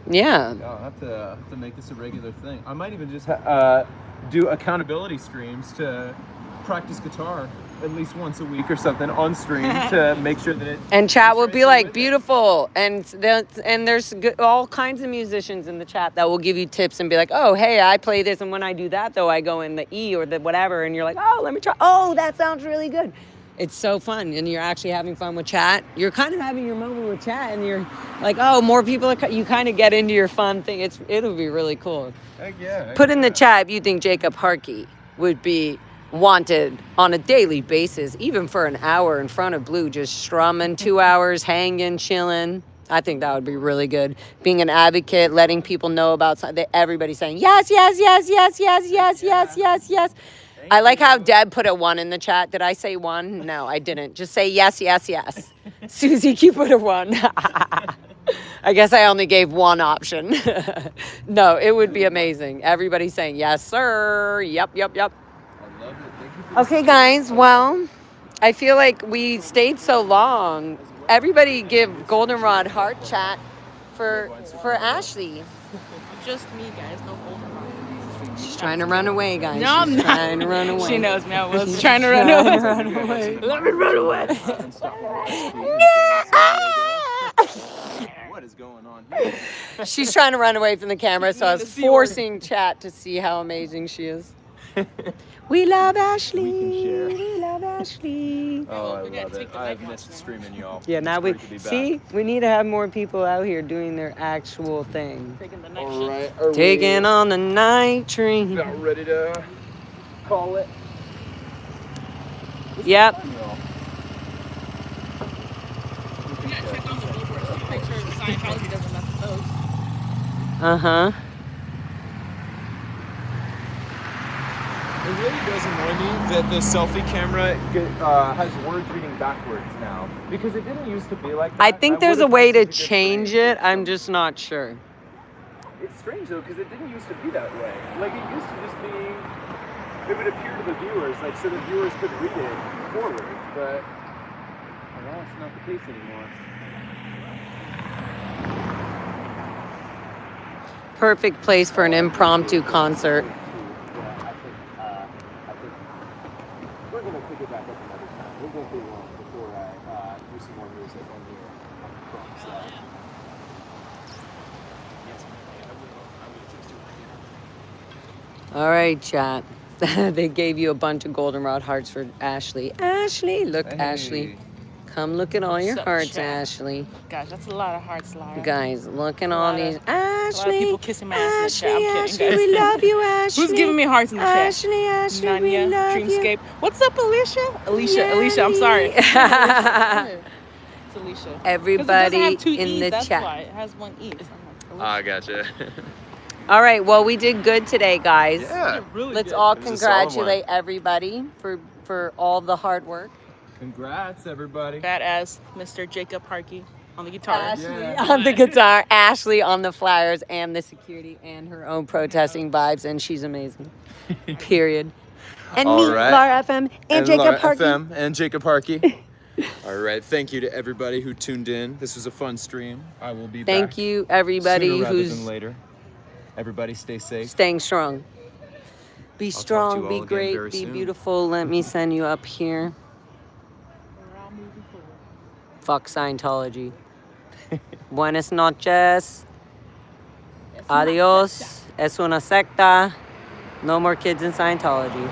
Yeah. Yeah, I'll have to make this a regular thing. I might even just do accountability streams to practice guitar at least once a week or something on stream to make sure that it. And chat will be like, beautiful. And there's all kinds of musicians in the chat that will give you tips and be like, oh, hey, I play this. And when I do that, though, I go in the E or the whatever. And you're like, oh, let me try. Oh, that sounds really good. It's so fun. And you're actually having fun with chat. You're kind of having your moment with chat. And you're like, oh, more people. You kind of get into your fun thing. It'll be really cool. Heck yeah. Put in the chat if you think Jacob Harkey would be wanted on a daily basis, even for an hour in front of Blue, just strumming 2 hours, hanging, chilling. I think that would be really good. Being an advocate, letting people know about something. Everybody saying, yes, yes, yes, yes, yes, yes, yes, yes, yes. I like how Deb put a 1 in the chat. Did I say 1? No, I didn't. Just say yes, yes, yes. Susie, you put a 1. I guess I only gave one option. No, it would be amazing. Everybody saying, yes, sir. Yep, yep, yep. Okay, guys. Well, I feel like we stayed so long. Everybody give Goldenrod heart chat for Ashley. Just me, guys. No goldenrod. She's trying to run away, guys. No, I'm She's not. trying to run away. She knows me. I was trying to run away. Let me run away. What is going on here? She's trying to run away from the camera, so I was forcing chat to see how amazing she is. We love Ashley. We can share. We love Ashley. Oh, I We gotta love take it. the I've mic missed off now. streaming y'all. Yeah, now It's we great to be back. see. We need to have more people out here doing their actual thing. Taking the night All shift. right, are Taking on the night train. we about ready to call it? Yep. We gotta check on the billboards. Make sure Scientology doesn't mess with those. Uh-huh. It really does annoy me that the selfie camera has words reading backwards now. Because it didn't used to be like that. I think there's a would've way to had such a good change frame. it. I'm just not sure. It's strange though, because it didn't used to be that way. Like it used to just be, it would appear to the viewers, like so the viewers could read it forward, but well, it's not the case anymore. Perfect place for an impromptu concert. We're gonna pick it back up another time. It won't be long before I do some more music on here. All right, chat. They gave you a bunch of goldenrod hearts for Ashley. Ashley, look, Ashley. Come look at all your What's up, hearts, chat? Ashley. Gosh, that's a lot of hearts, Lara. Guys, look at all lot of- these. A lot of Ashley, people kissing my ass in the Ashley, chat. I'm Ashley, kidding, we guys. love you, Ashley. Who's giving me hearts in the chat? Ashley, Ashley, we Nanya, love Dreamscape. What's up, Alicia? Alicia, I'm sorry. you. It's Alicia. 'Cause it Everybody doesn't have two in E's, the that's chat. Why. It has one E. So I'm like, I gotcha. All right, well, we did good today, guys. Yeah. really Let's good. all It was a solid congratulate everybody for all the hard work. Congrats, everybody. Badass Mr. Jacob Harkey on the guitar. Ashley Yeah. on the guitar, Ashley on the flyers and the security and her own protesting vibes, and she's amazing. Period. And All me, right. Lara FM, and Jacob Lara Harkey. FM and Jacob Harkey. All right, thank you to everybody who tuned in. This was a fun stream. I will be back. Thank you, everybody sooner rather who's than later. Everybody stay safe. staying strong. Be talk to strong, you all be again great, very be soon. beautiful. Let me send you up here. We're all moving forward. Fuck Scientology. Buenas noches. Adios. Es una secta. No more kids in Scientology.